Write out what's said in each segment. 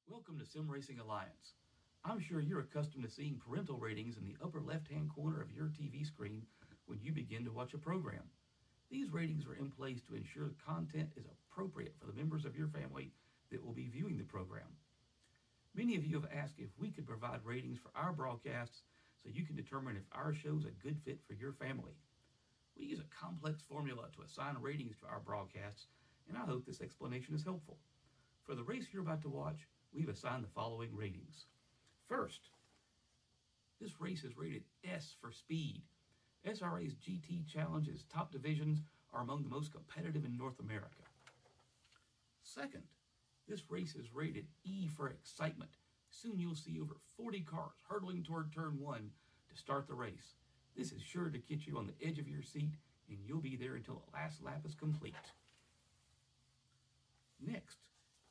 Welcome to Sim Racing Alliance. I'm sure you're accustomed to seeing parental ratings in the upper left-hand corner of your TV screen when you begin to watch a program. These ratings are in place to ensure the content is appropriate for the members of your family that will be viewing the program. Many of you have asked if we could provide ratings for our broadcasts so you can determine if our show is a good fit for your family. We use a complex formula to assign ratings to our broadcasts, and I hope this explanation is helpful. For the race you're about to watch, we've assigned the following ratings. First, this race is rated S for speed. SRA's GT Challenge's top divisions are among the most competitive in North America. Second, this race is rated E for excitement. Soon you'll see over 40 cars hurtling toward turn 1 to start the race. This is sure to get you on the edge of your seat, and you'll be there until the last lap is complete. Next,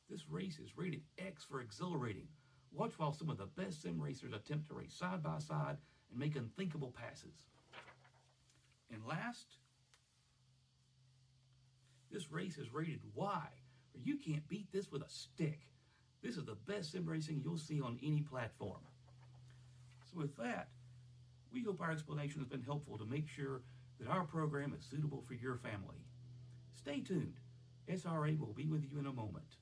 this race is rated X for exhilarating. Watch while some of the best sim racers attempt to race side by side and make unthinkable passes. And last, this race is rated Y, for you can't beat this with a stick. This is the best sim racing you'll see on any platform. So with that, we hope our explanation has been helpful to make sure that our program is suitable for your family. Stay tuned. SRA will be with you in a moment.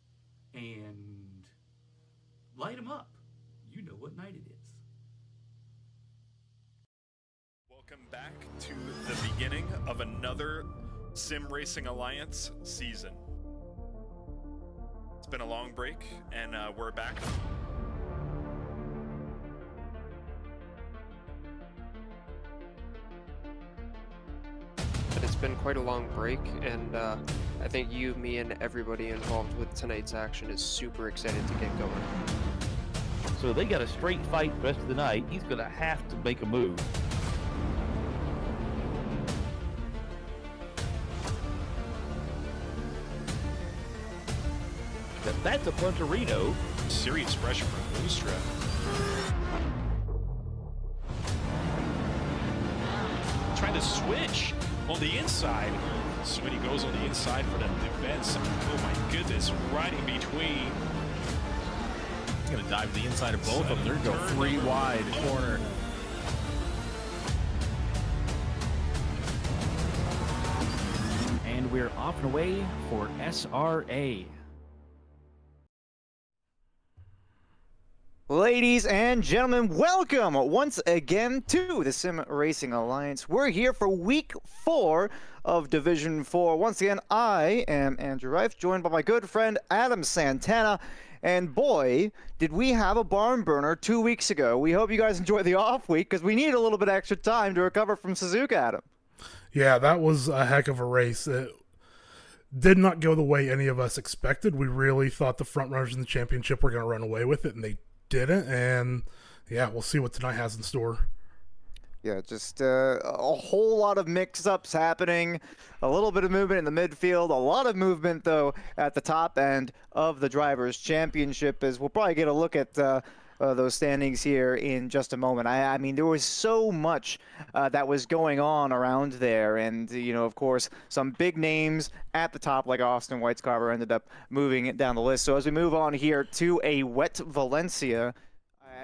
And light them up. You know what night it is. Welcome back to the beginning of another Sim Racing Alliance season. It's been a long break, and we're back. It's been quite a long break, and I think you, me, and everybody involved with tonight's action is super excited to get going. So they got a straight fight the rest of the night. He's going to have to make a move. That's a puncherino. Serious pressure from Lustra. Trying to switch on the inside. Sweeney goes on the inside for the defense. Oh my goodness, right in between. He's going to dive to the inside of both of them. They're going to go three wide corner. And we're off and away for SRA. Ladies and gentlemen, welcome once again to the Sim Racing Alliance. We're here for week 4 of Division 4. Once again, I am Andrew Reif, joined by my good friend Adam Santana. And boy, did we have a barn burner 2 weeks ago. We hope you guys enjoyed the off week because we need a little bit extra time to recover from Suzuka, Adam. Yeah, that was a heck of a race. It did not go the way any of us expected. We really thought the front runners in the championship were going to run away with it, and they didn't, and yeah, we'll see what tonight has in store. Yeah, just a whole lot of mix-ups happening, a little bit of movement in the midfield, a lot of movement, though, at the top end of the Drivers' Championship, as we'll probably get a look at those standings here in just a moment. I mean, there was so much that was going on around there, and, you know, of course, some big names at the top, like Austin Whitescarver, ended up moving it down the list. So as we move on here to a wet Valencia,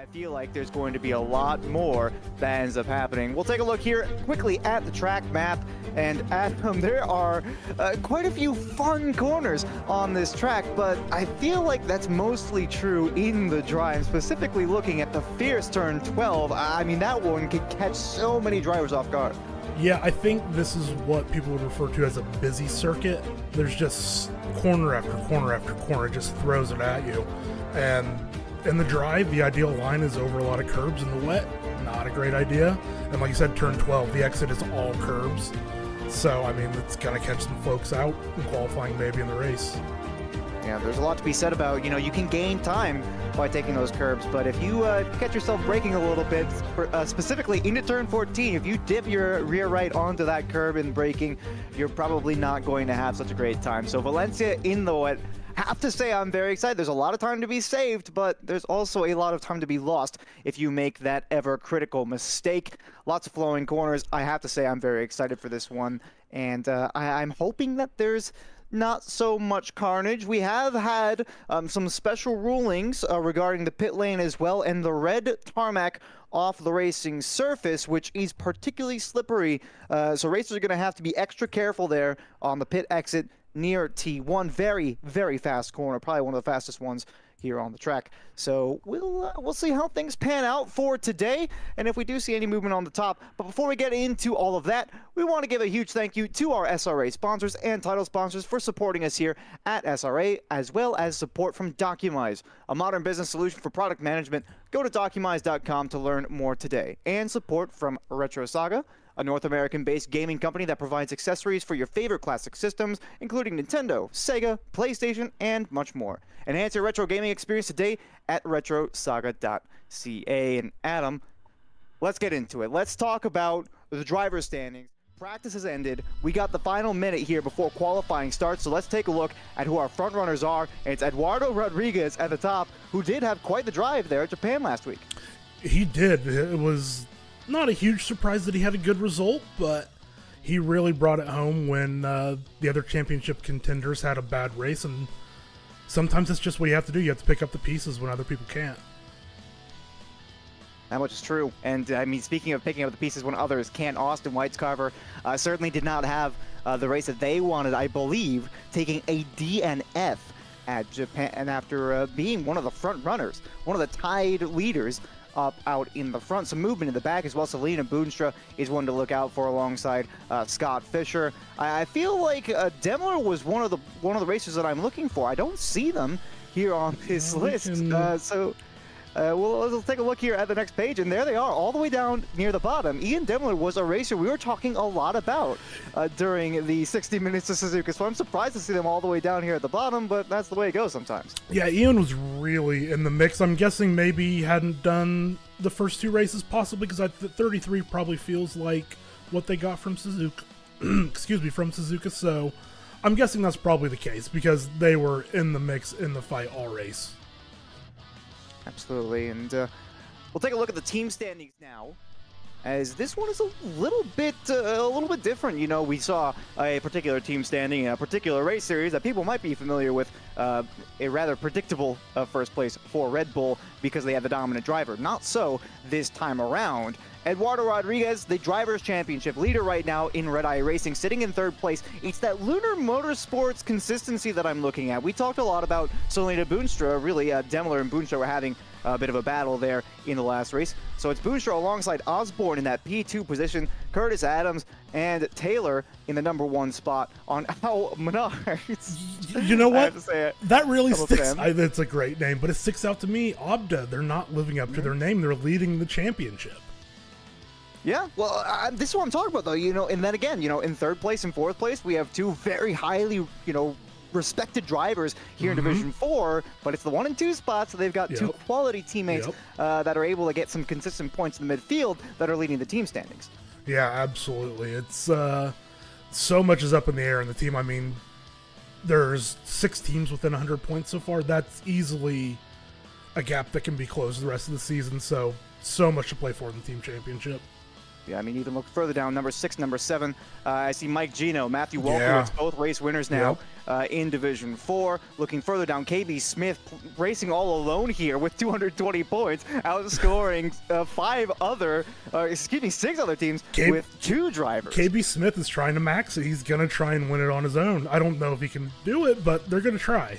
I feel like there's going to be a lot more that ends up happening. We'll take a look here quickly at the track map, and Adam, there are quite a few fun corners on this track, but I feel like that's mostly true in the drive, specifically looking at the fierce turn 12. I mean, that one can catch so many drivers off guard. Yeah, I think this is what people would refer to as a busy circuit. There's just corner after corner after corner, it just throws it at you. And in the drive, the ideal line is over a lot of curbs. In the wet, not a great idea. And like you said, turn 12, the exit is all curbs. So, I mean, it's going to catch some folks out in qualifying, maybe in the race. Yeah, there's a lot to be said about, you know, you can gain time by taking those curbs, but if you catch yourself braking a little bit, specifically into turn 14, if you dip your rear right onto that curb in braking, you're probably not going to have such a great time. So Valencia in the wet, have to say I'm very excited. There's a lot of time to be saved, but there's also a lot of time to be lost if you make that ever critical mistake. Lots of flowing corners. I have to say I'm very excited for this one, and I'm hoping that there's not so much carnage. We have had some special rulings regarding the pit lane as well, and the red tarmac off the racing surface, which is particularly slippery. So racers are going to have to be extra careful there on the pit exit near T1. Very, very fast corner, probably one of the fastest ones here on the track. So we'll see how things pan out for today, and if we do see any movement on the top. But before we get into all of that, we want to give a huge thank you to our SRA sponsors and title sponsors for supporting us here at SRA, as well as support from Documise, a modern business solution for product management. Go to documise.com to learn more today. And support from Retro Saga, a North American-based gaming company that provides accessories for your favorite classic systems, including Nintendo, Sega, PlayStation, and much more. Enhance your retro gaming experience today at retrosaga.ca. And Adam, let's get into it. Let's talk about the driver's standings. Practice has ended. We got the final minute here before qualifying starts, so let's take a look at who our front runners are. And it's Eduardo Rodriguez at the top, who did have quite the drive there at Japan last week. He did. It was not a huge surprise that he had a good result, but he really brought it home when the other championship contenders had a bad race, and sometimes that's just what you have to do. You have to pick up the pieces when other people can't. That much is true. And I mean, speaking of picking up the pieces when others can't, Austin Whitescarver certainly did not have the race that they wanted, I believe, taking a DNF at Japan, and after being one of the front runners, one of the tied leaders up out in the front. Some movement in the back as well. Selena Boonstra is one to look out for alongside Scott Fisher. I feel like Demler was one of the racers that I'm looking for. I don't see them here on this list. We'll take a look here at the next page, and there they are, all the way down near the bottom. Ian Demler was a racer we were talking a lot about during the 60 Minutes to Suzuka, so I'm surprised to see them all the way down here at the bottom, but that's the way it goes sometimes. Yeah, Ian was really in the mix. I'm guessing maybe he hadn't done the first two races, possibly, because 33 probably feels like what they got from Suzuka. Excuse me, from Suzuka, so I'm guessing that's probably the case, because they were in the mix in the fight all race. Absolutely, and we'll take a look at the team standings now, as this one is a little bit different. You know, we saw a particular team standing in a particular race series that people might be familiar with, a rather predictable first place for Red Bull because they had the dominant driver. Not so this time around. Eduardo Rodriguez, the Drivers' Championship leader right now in Red Eye Racing, sitting in third place. It's that Lunar Motorsports consistency that I'm looking at. We talked a lot about Selena Boonstra. Really, Demler and Boonstra were having a bit of a battle there in the last race. So it's Boonstra alongside Osborne in that P2 position, Curtis Adams and Taylor in the number one spot on Al Menards. You know what? I have to say it. That really sticks. It's a great name, but it sticks out to me. Obda, they're not living up to their name. They're leading the championship. Yeah, well, this is what I'm talking about, though, you know, and then again, you know, in third place and fourth place, we have two very highly, you know, respected drivers here in Division 4, but it's the 1 and 2 spots, so they've got two quality teammates that are able to get some consistent points in the midfield that are leading the team standings. Yeah, absolutely. It's so much is up in the air in the team. I mean, there's 6 teams within 100 points so far. That's easily a gap that can be closed the rest of the season, so much to play for in the team championship. Yeah, I mean, even look further down, number 6, number 7. I see Mike Gino, Matthew Walkowitz, both race winners now in Division 4. Looking further down, KB Smith racing all alone here with 220 points, outscoring 6 other teams with 2 drivers. KB Smith is trying to max it. He's going to try and win it on his own. I don't know if he can do it, but they're going to try.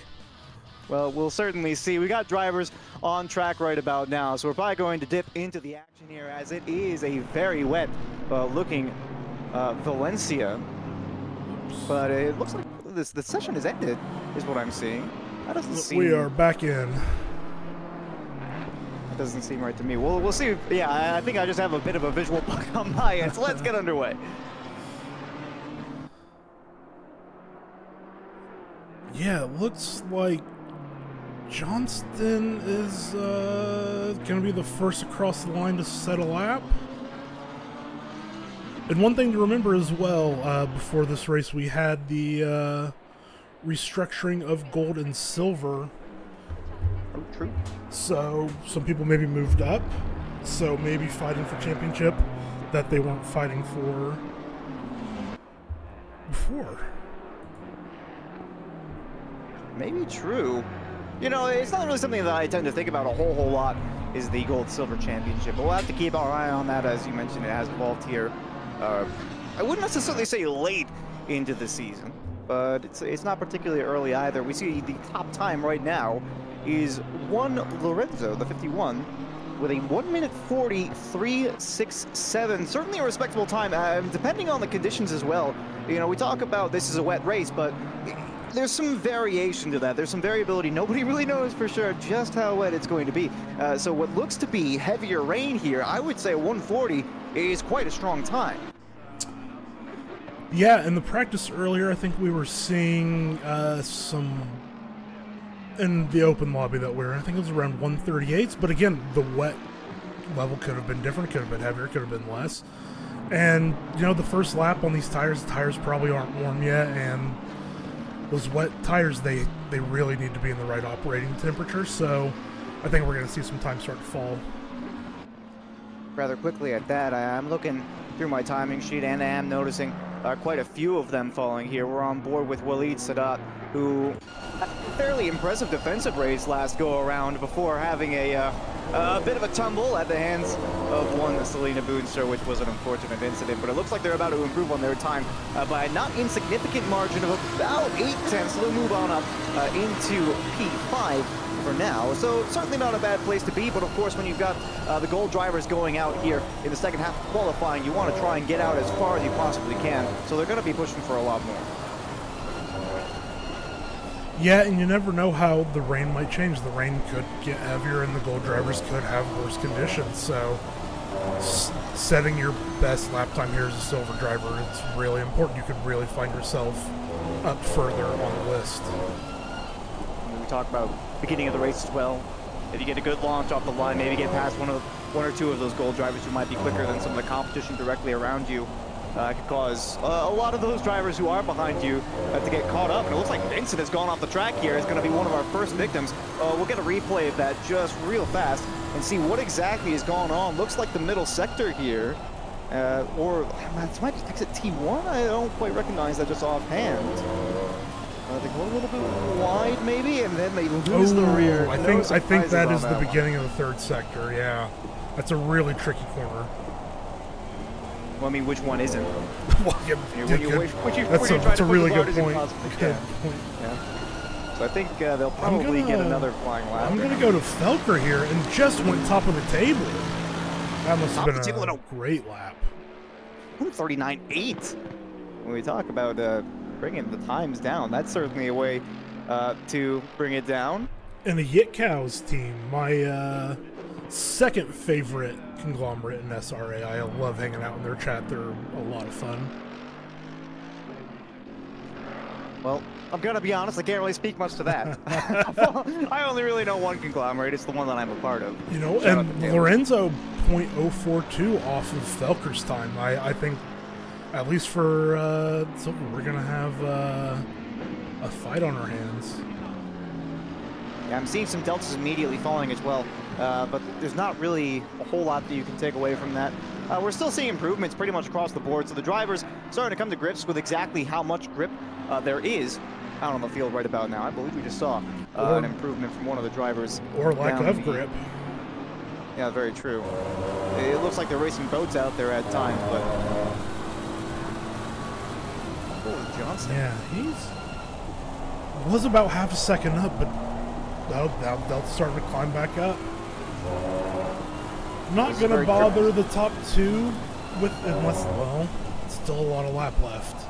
Well, we'll certainly see. We got drivers on track right about now, so we're probably going to dip into the action here as it is a very wet looking Valencia. But it looks like the session has ended, is what I'm seeing. That doesn't seem... We are back in. That doesn't seem right to me. We'll see. Yeah, I think I just have a bit of a visual bug on my end, so let's get underway. Yeah, it looks like Johnston is going to be the first across the line to set a lap. And one thing to remember as well, before this race, we had the restructuring of gold and silver. Oh, true. So some people maybe moved up, so maybe fighting for championship that they weren't fighting for before. Maybe true. You know, it's not really something that I tend to think about a whole lot, is the Gold-Silver Championship. But we'll have to keep our eye on that. As you mentioned, it has evolved here. I wouldn't necessarily say late into the season, but it's not particularly early either. We see the top time right now is Juan Lorenzo, the 51, with a 1 minute 43.667. Certainly a respectable time, depending on the conditions as well. You know, we talk about this is a wet race, but there's some variation to that. There's some variability. Nobody really knows for sure just how wet it's going to be. So what looks to be heavier rain here, I would say 140 is quite a strong time. Yeah, in the practice earlier, I think we were seeing some in the open lobby that we were in. I think it was around 138s, but again, the wet level could have been different. It could have been heavier, it could have been less. And, you know, the first lap on these tires, the tires probably aren't warm yet, and those wet tires, they really need to be in the right operating temperature, so I think we're going to see some time start to fall. Rather quickly at that, I'm looking through my timing sheet and I am noticing quite a few of them falling here. We're on board with Waleed Sadat, who had a fairly impressive defensive race last go-around before having a bit of a tumble at the hands of one Selena Boonster, which was an unfortunate incident, but it looks like they're about to improve on their time by a not insignificant margin of about 8 tenths. They'll move on up into P5 for now, so certainly not a bad place to be, but of course when you've got the gold drivers going out here in the second half of qualifying, you want to try and get out as far as you possibly can, so they're going to be pushing for a lot more. Yeah, and you never know how the rain might change. The rain could get heavier and the gold drivers could have worse conditions. So setting your best lap time here as a silver driver, it's really important. You could really find yourself up further on the list. We talk about beginning of the race as well. If you get a good launch off the line, maybe get past one or two of those gold drivers who might be quicker than some of the competition directly around you. Could cause a lot of those drivers who are behind you to get caught up. And it looks like Vincent has gone off the track here. It's going to be one of our first victims. We'll get a replay of that just real fast and see what exactly has gone on. Looks like the middle sector here. Or it might be exit T1. I don't quite recognize that just offhand. They go a little bit wide maybe, and then they lose the rear. I think that is the beginning of the third sector, yeah. That's a really tricky corner. Well, I mean, which one isn't? Well, That's a really good point. Yeah. So I think they'll probably get another flying lap. I'm going to go to Felker here and just went top of the table. That must have been a great lap. 139.8. When we talk about bringing the times down, that's certainly a way to bring it down. And the Yit Cows team, my second favorite conglomerate in SRA. I love hanging out in their chat. They're a lot of fun. Well, I'm gonna be honest, I can't really speak much to that. I only really know one conglomerate. It's the one that I'm a part of. You know, Shout out and to Taylor. Lorenzo .042 off of Felker's time. I think, at least for Silver, we're gonna have a fight on our hands. Yeah, I'm seeing some deltas immediately falling as well, but there's not really a whole lot that you can take away from that. We're still seeing improvements pretty much across the board, so the drivers starting to come to grips with exactly how much grip there is out on the field right about now. I believe we just saw an improvement from one of the drivers. Or lack down of the- grip. Yeah, very true. It looks like they're racing boats out there at times, but... Holy Johnson. Yeah, was about half a second up, but now Delta's starting to climb back up. Not This is gonna very bother the top two with unless, well, still a lot of lap left.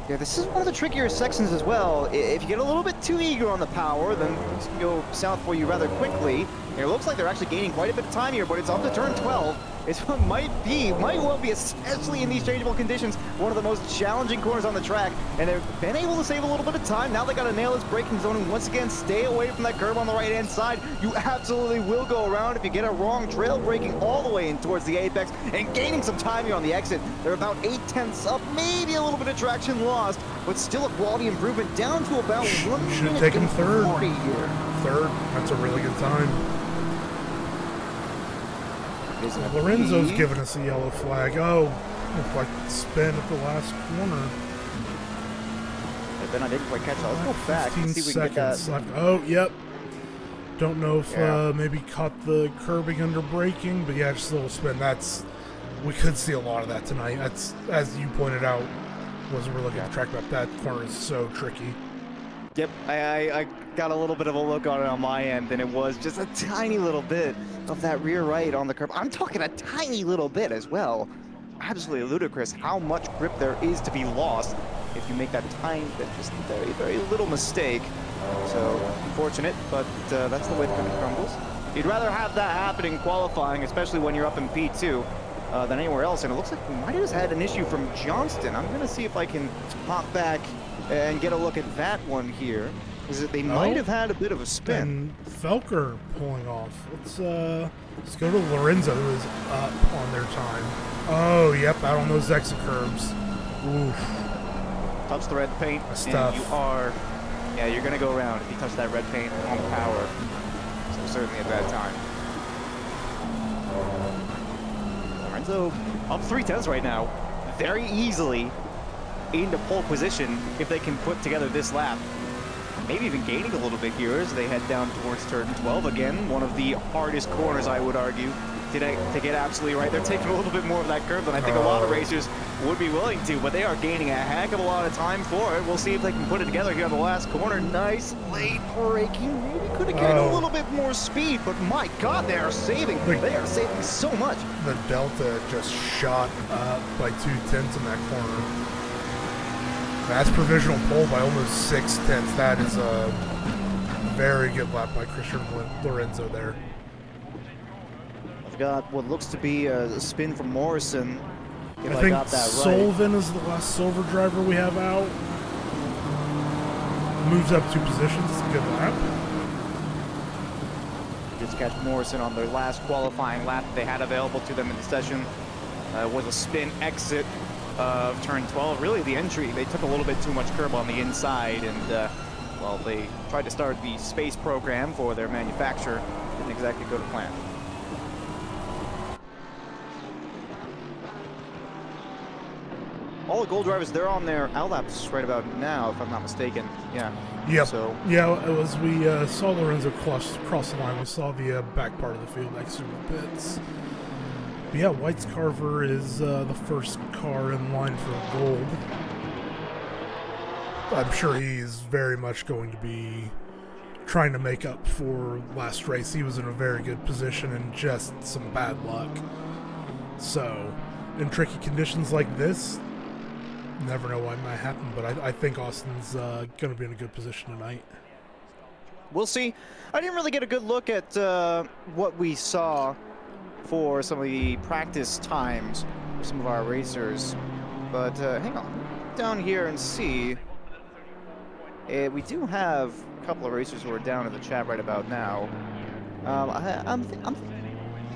Yeah, this is one of the trickier sections as well. If you get a little bit too eager on the power, then things can go south for you rather quickly. It looks like they're actually gaining quite a bit of time here, but it's up to turn 12. It's what might well be, especially in these changeable conditions, one of the most challenging corners on the track. And they've been able to save a little bit of time. Now they got to nail this braking zone and once again stay away from that curb on the right-hand side. You absolutely will go around if you get it wrong. Trail braking all the way in towards the apex and gaining some time here on the exit. They're about 8/10 up, maybe a little bit of traction lost, but still a quality improvement down to about 1 Should minute take him and third. 40 here. Third, that's a really good time. Isn't it? Lorenzo's giving us a yellow flag. Oh, looked like spin at the last corner. Then I didn't quite catch that. Let's go back and 15 see if we can get seconds that. left. Oh, yep. Don't know if Yeah. maybe caught the curbing under braking, but yeah, just a little spin. We could see a lot of that tonight. That's, as you pointed out, wasn't really looking at the track map. That corner is so tricky. Yep, I got a little bit of a look on it on my end, and it was just a tiny little bit of that rear right on the curb. I'm talking a tiny little bit as well. Absolutely ludicrous how much grip there is to be lost if you make that tiny bit, just very, very little mistake. So, unfortunate, but that's the way the cookie crumbles. You'd rather have that happen in qualifying, especially when you're up in P2, than anywhere else. And it looks like we might have just had an issue from Johnston. I'm going to see if I can hop back and get a look at that one here. Because they might have had a bit of a spin. And Felker pulling off. Let's go to Lorenzo, who is up on their time. Oh, yep, out on those exit curbs. Oof. Touch the red paint, That's and tough. you're going to go around if you touch that red paint on the power. So certainly a bad time. Lorenzo up 3/10 right now. Very easily into pole position if they can put together this lap. Maybe even gaining a little bit here as they head down towards turn 12 again. One of the hardest corners, I would argue, to get absolutely right. They're taking a little bit more of that curve than I think a lot of racers would be willing to, but they are gaining a heck of a lot of time for it. We'll see if they can put it together here on the last corner. Nice late braking. Maybe could have gained a little bit more speed, but my God, they are saving. They are saving so much. The Delta just shot up by 2/10 in that corner. That's provisional pole by almost 6/10. That is a very good lap by Christian Lorenzo there. I've got what looks to be a spin from Morrison. If I think got that right. Sullivan is the last silver driver we have out. Moves up 2 positions. It's a good lap. Just catch Morrison on their last qualifying lap they had available to them in the session. Was a spin exit of turn 12. Really the entry, they took a little bit too much curb on the inside, and well, they tried to start the space program for their manufacturer. Didn't exactly go to plan. All the gold drivers, they're on their outlaps right about now, if I'm not mistaken. Yeah. Yep. So Yeah, as we saw Lorenzo cross the line, we saw the back part of the field next to the pits. But yeah, White's Carver is the first car in line for gold. I'm sure he's very much going to be trying to make up for last race. He was in a very good position and just some bad luck. So, in tricky conditions like this, never know what might happen, but I think Austin's going to be in a good position tonight. We'll see. I didn't really get a good look at what we saw for some of the practice times for some of our racers. But hang on. Down here and see. We do have a couple of racers who are down in the chat right about now. I'm thinking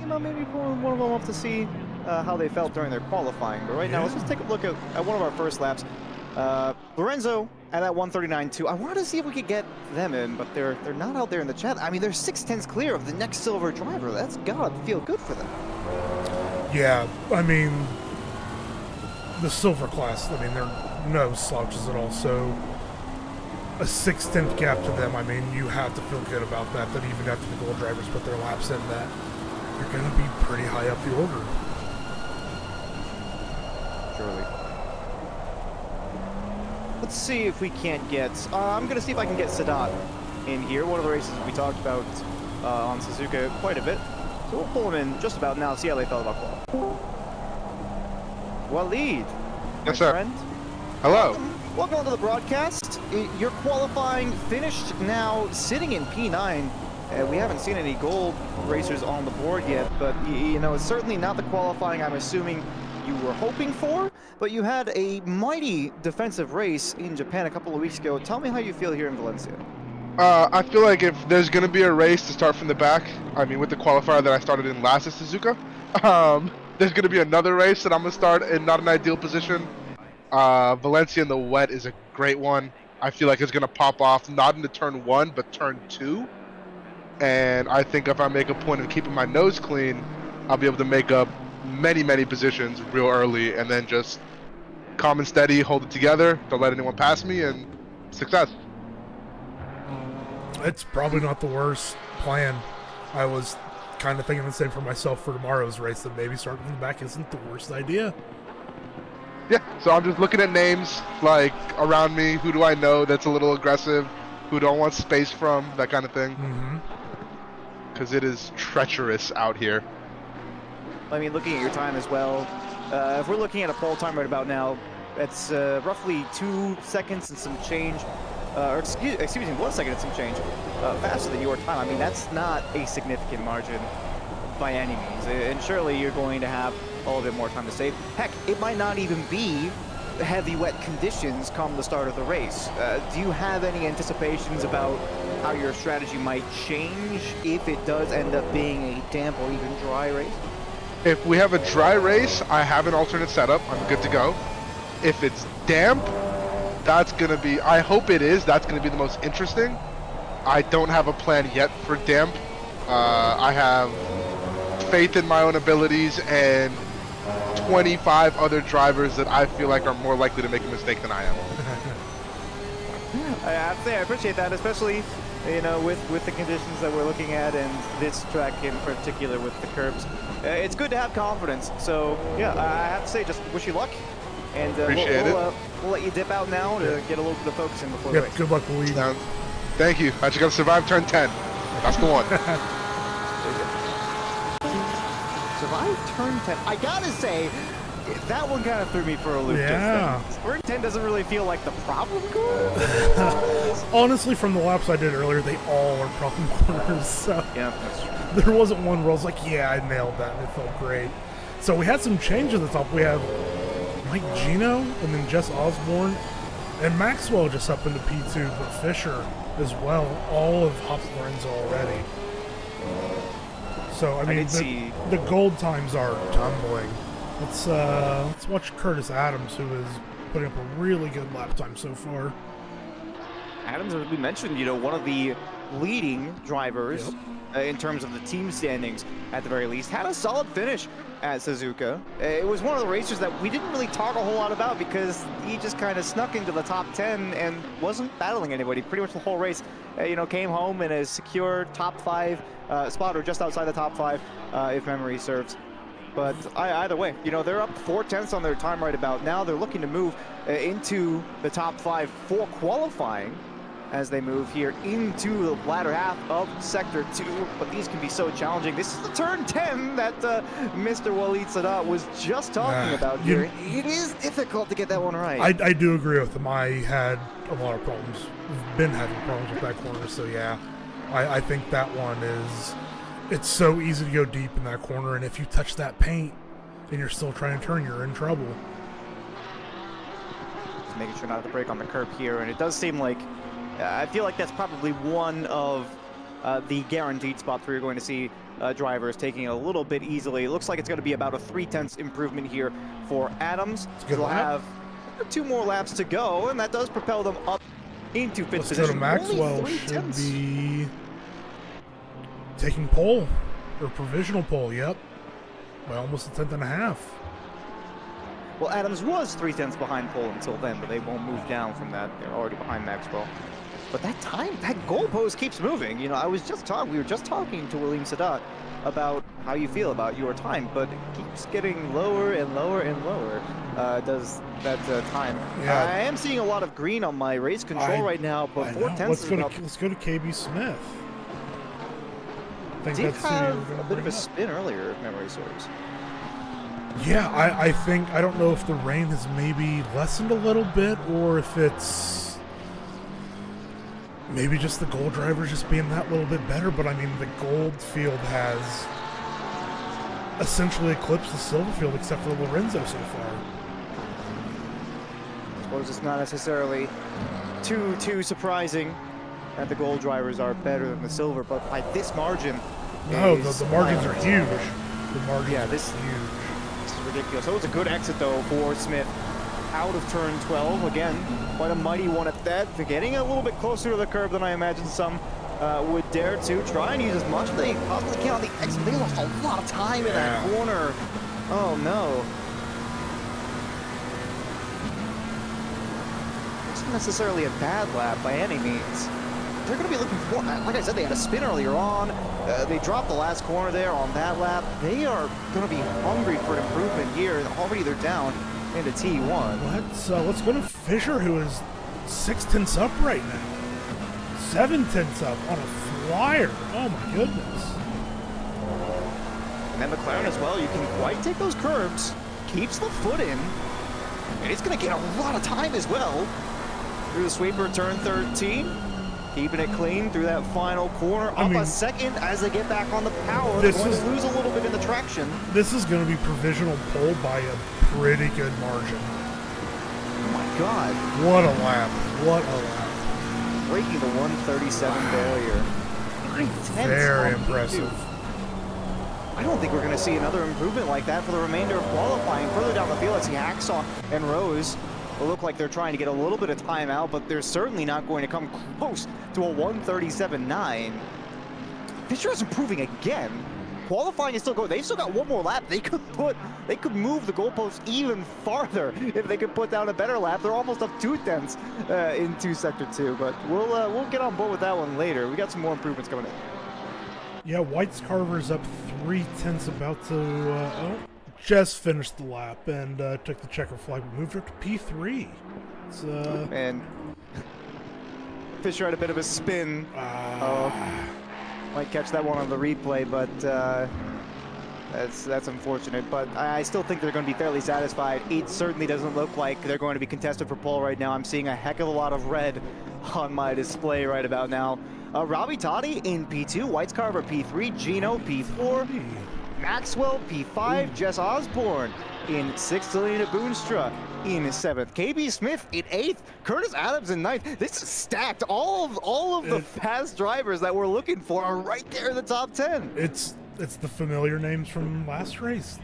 about maybe pulling one of them up to see how they felt during their qualifying. But right now, let's just take a look at one of our first laps. Lorenzo at that 139.2. I wanted to see if we could get them in, but they're not out there in the chat. I mean, they're 6/10 clear of the next silver driver. That's gotta feel good for them. Yeah, I mean, the silver class, I mean, they're no slouches at all. So a 6/10 gap to them, I mean, you have to feel good about that, that even after the gold drivers put their laps in, that you're going to be pretty high up the order. Surely. Let's see if we can't get... I'm going to see if I can get Sadat in here. One of the races we talked about on Suzuka quite a bit. So we'll pull him in just about now, see how they felt about qual. Waleed. Yes, sir. Friend. Hello. Welcome to the broadcast. Your qualifying finished now, sitting in P9. We haven't seen any gold racers on the board yet, but you know, it's certainly not the qualifying I'm assuming you were hoping for, but you had a mighty defensive race in Japan a couple of weeks ago. Tell me how you feel here in Valencia. I feel like if there's going to be a race to start from the back, I mean, with the qualifier that I started in last at Suzuka, there's going to be another race that I'm going to start in not an ideal position. Valencia in the wet is a great one. I feel like it's going to pop off, not into turn 1, but turn 2. And I think if I make a point of keeping my nose clean, I'll be able to make up many positions real early, and then just calm and steady, hold it together, don't let anyone pass me, and success. It's probably not the worst plan. I was kind of thinking the same for myself for tomorrow's race, that maybe starting from the back isn't the worst idea. Yeah, so I'm just looking at names, like, around me. Who do I know that's a little aggressive? Who do I want space from? That kind of thing. Because it is treacherous out here. I mean, looking at your time as well, if we're looking at a pole time right about now, it's roughly 2 seconds and some change, or excuse me, 1 second and some change, faster than your time. I mean, that's not a significant margin by any means, and surely you're going to have a little bit more time to save. Heck, it might not even be heavy wet conditions come the start of the race. Do you have any anticipations about how your strategy might change if it does end up being a damp or even dry race? If we have a dry race, I have an alternate setup. I'm good to go. If it's damp, that's going to be, I hope it is, that's going to be the most interesting. I don't have a plan yet for damp. I have faith in my own abilities and 25 other drivers that I feel like are more likely to make a mistake than I am. I have to say, I appreciate that, especially, you know, with the conditions that we're looking at, and this track in particular with the curbs. It's good to have confidence. So, yeah, I have to say, just wish you luck. And we'll let you dip out now to get a little bit of focus in before the race. Good luck, Waleed. Thank you. I just got to survive turn 10. That's the one. Survive turn 10. I gotta say, that one kind of threw me for a loop. Yeah. Turn 10 doesn't really feel like the problem corner. Honestly, from the laps I did earlier, they all are problem corners. So Yeah, that's true. there wasn't one where I was like, yeah, I nailed that, and it felt great. So we had some change at the top. We have Mike Gino, and then Jess Osborne, and Maxwell just up into P2, but Fisher as well. All of Hops Lorenzo already. So, I mean, the gold times are tumbling. Let's watch Curtis Adams, who is putting up a really good lap time so far. Adams, as we mentioned, you know, one of the leading drivers in terms of the team standings, at the very least, had a solid finish at Suzuka. It was one of the racers that we didn't really talk a whole lot about because he just kind of snuck into the top 10 and wasn't battling anybody pretty much the whole race. You know, came home in a secure top 5 spot, or just outside the top 5, if memory serves. But either way, you know, they're up 4/10 on their time right about now. They're looking to move into the top 5 for qualifying as they move here into the latter half of Sector 2. But these can be so challenging. This is the turn 10 that Mr. Waleed Sadat was just talking about here. It is difficult to get that one right. I do agree with him. I had a lot of problems. We've been having problems with that corner, so yeah. I think that one is... It's so easy to go deep in that corner, and if you touch that paint and you're still trying to turn, you're in trouble. Just making sure not to break on the curb here, and it does seem like I feel like that's probably one of the guaranteed spots where you're going to see drivers taking it a little bit easily. It looks like it's going to be about a 0.3 improvement here for Adams. They'll have 2 more laps to go, and that does propel them up into 5th Let's position. go to Maxwell. Only 3 Should tenths. be taking pole, or provisional pole, yep. By almost a 10.5. Well, Adams was 3 tenths behind pole until then, but they won't move down from that. They're already behind Maxwell. But that goalpost keeps moving. You know, we were just talking to William Sadat about how you feel about your time, but it keeps getting lower and lower and lower. Does that time? Yeah. I am seeing a lot of green on my race control right now, but 4 tenths is about... Let's go to KB Smith. I think Did that's who you were have gonna a bit of bring a up. spin earlier, if memory serves. Yeah, I don't know if the rain has maybe lessened a little bit, or if it's maybe just the gold drivers just being that little bit better, but I mean, the gold field has essentially eclipsed the silver field except for Lorenzo so far. I suppose it's not necessarily too surprising that the gold drivers are better than the silver, but by this margin... No, is the margins are like- huge. The margins Yeah, are this- huge. This is ridiculous. So it's a good exit, though, for Smith. Out of turn 12. Again, quite a mighty one at that. They're getting a little bit closer to the curb than I imagine some would dare to. Try and use as much as they possibly can on the exit. They lost a lot of time in that corner. Oh, no. It's not necessarily a bad lap by any means. They're going to be looking for, like I said, they had a spin earlier on. They dropped the last corner there on that lap. They are going to be hungry for improvement here. Already they're down into T1. Let's go to Fisher, who is 6 tenths up right now. 7 tenths up on a flyer. Oh my goodness. And then McLaren as well. You can quite take those curbs. Keeps the foot in. And it's going to get a lot of time as well. Through the sweeper, turn 13. Keeping it clean through that final corner. Up a second as they get back on the power. They're going to lose a little bit in the traction. This is going to be provisional pole by a pretty good margin. Oh my God. What a lap. What a lap. Breaking the 137 barrier. 9 tenths Very on impressive. P2. I don't think we're going to see another improvement like that for the remainder of qualifying. Further down the field, I see Hacksaw and Rose will look like they're trying to get a little bit of time out, but they're certainly not going to come close to a 137.9. Fisher is improving again. Qualifying is still going. They've still got one more lap. They could move the goalposts even farther if they could put down a better lap. They're almost up 2 tenths into Sector 2, but we'll get on board with that one later. We got some more improvements coming in. Yeah, White's Carver's up 3 tenths, about to just finished the lap and took the checker flag. We moved her up to P3. It's, and Fisher had a bit of a spin. Might catch that one on the replay, but that's unfortunate. But I still think they're going to be fairly satisfied. It certainly doesn't look like they're going to be contested for pole right now. I'm seeing a heck of a lot of red on my display right about now. Robbie Toddy in P2, White's Carver P3, Gino P4, Maxwell P5, Jess Osborne in 6th, Selena Boonstra in 7th, KB Smith in 8th, Curtis Adams in 9th. This is stacked. All of the fast drivers that we're looking for are right there in the top 10. It's the familiar names from last race.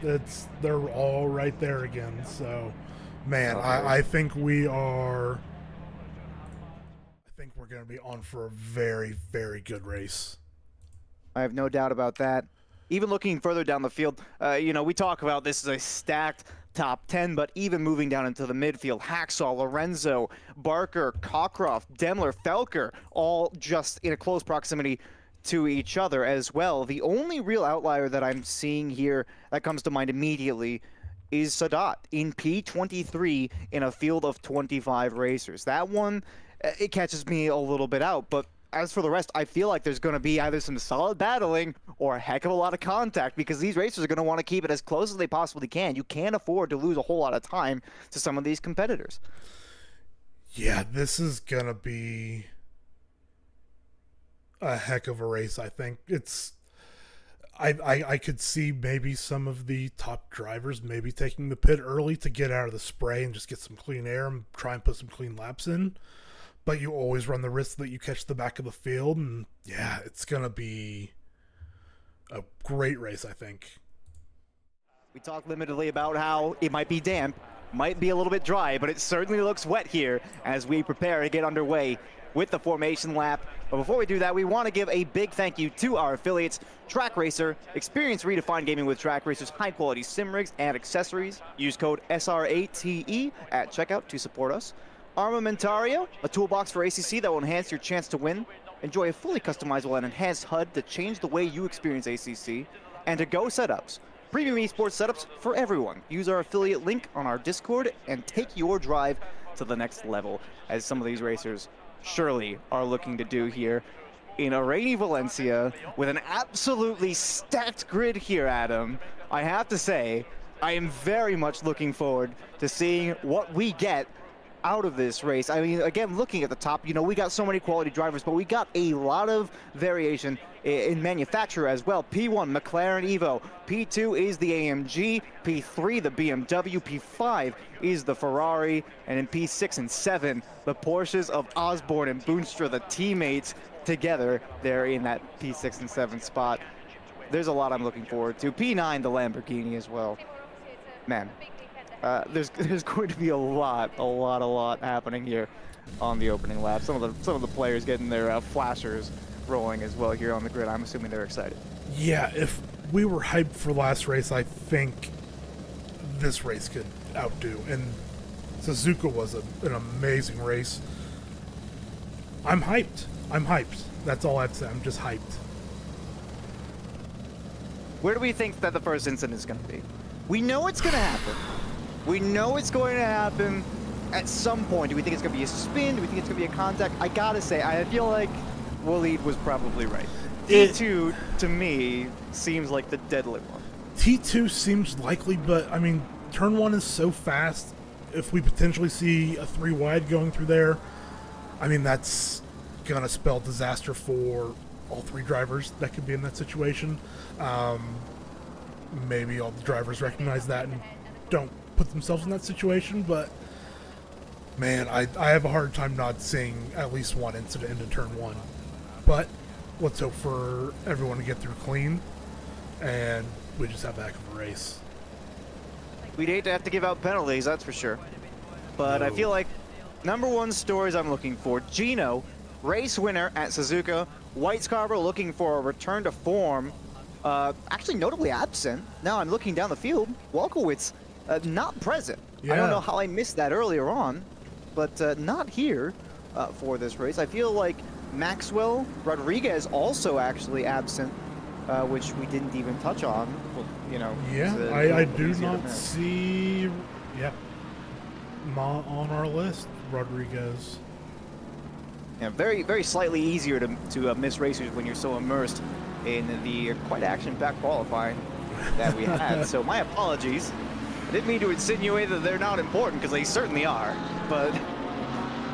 They're all right there again. So, man, I think we're going to be on for a very, very good race. I have no doubt about that. Even looking further down the field, we talk about this as a stacked top 10, but even moving down into the midfield, Hacksaw, Lorenzo, Barker, Cockcroft, Demler, Felker, all just in a close proximity to each other as well. The only real outlier that I'm seeing here that comes to mind immediately is Sadat in P23 in a field of 25 racers. That one, it catches me a little bit out, but as for the rest, I feel like there's going to be either some solid battling or a heck of a lot of contact because these racers are going to want to keep it as close as they possibly can. You can't afford to lose a whole lot of time to some of these competitors. Yeah, this is going to be a heck of a race, I think. I could see maybe some of the top drivers maybe taking the pit early to get out of the spray and just get some clean air and try and put some clean laps in. but you always run the risk that you catch the back of the field, and yeah, it's going to be a great race, I think. We talked limitedly about how it might be damp, might be a little bit dry, but it certainly looks wet here as we prepare to get underway with the formation lap. But before we do that, we want to give a big thank you to our affiliates, Track Racer. Experience redefined gaming with Track Racer's high-quality sim rigs and accessories. Use code SRATE at checkout to support us. Armamentario, a toolbox for ACC that will enhance your chance to win. Enjoy a fully customizable and enhanced HUD to change the way you experience ACC. And To Go Setups, premium esports setups for everyone. Use our affiliate link on our Discord and take your drive to the next level, as some of these racers surely are looking to do here in a rainy Valencia with an absolutely stacked grid here, Adam. I have to say, I am very much looking forward to seeing what we get out of this race. I mean, again, looking at the top, you know, we got so many quality drivers, but we got a lot of variation in manufacturer as well. P1, McLaren Evo. P2 is the AMG. P3, the BMW. P5 is the Ferrari. And in P6 and 7, the Porsches of Osborne and Boonstra, the teammates together there in that P6 and 7 spot. There's a lot I'm looking forward to. P9, the Lamborghini as well. Man, there's going to be a lot happening here on the opening lap. Some of the players getting their flashers rolling as well here on the grid. I'm assuming they're excited. Yeah, if we were hyped for last race, I think this race could outdo. And Suzuka was an amazing race. I'm hyped. That's all I have to say. I'm just hyped. Where do we think that the first incident is going to be? We know it's going to happen. We know it's going to happen at some point. Do we think it's going to be a spin? Do we think it's going to be a contact? I got to say, I feel like Waleed was probably right. T2, to me, seems like the deadly one. T2 seems likely, but, I mean, turn 1 is so fast. If we potentially see a 3 wide going through there, I mean, that's going to spell disaster for all 3 drivers that could be in that situation. Maybe all the drivers recognize that and don't put themselves in that situation, but man, I have a hard time not seeing at least one incident into turn 1. But let's hope for everyone to get through clean and we just have a heck of a race. We'd hate to have to give out penalties, that's for sure. But no. I feel like number 1 stories I'm looking for: Gino, race winner at Suzuka. White Scarborough looking for a return to form. Actually notably absent. Now I'm looking down the field. Walkowitz not present. Yeah. I don't know how I missed that earlier on, but not here for this race. I feel like Maxwell Rodriguez also actually absent, which we didn't even touch on. Well, you know. Yeah, I do not see. Yep. Not on our list, Rodriguez. Yeah, very slightly easier to miss racers when you're so immersed in the quite action-packed qualifying that we had. So my apologies. I didn't mean to insinuate that they're not important, because they certainly are, but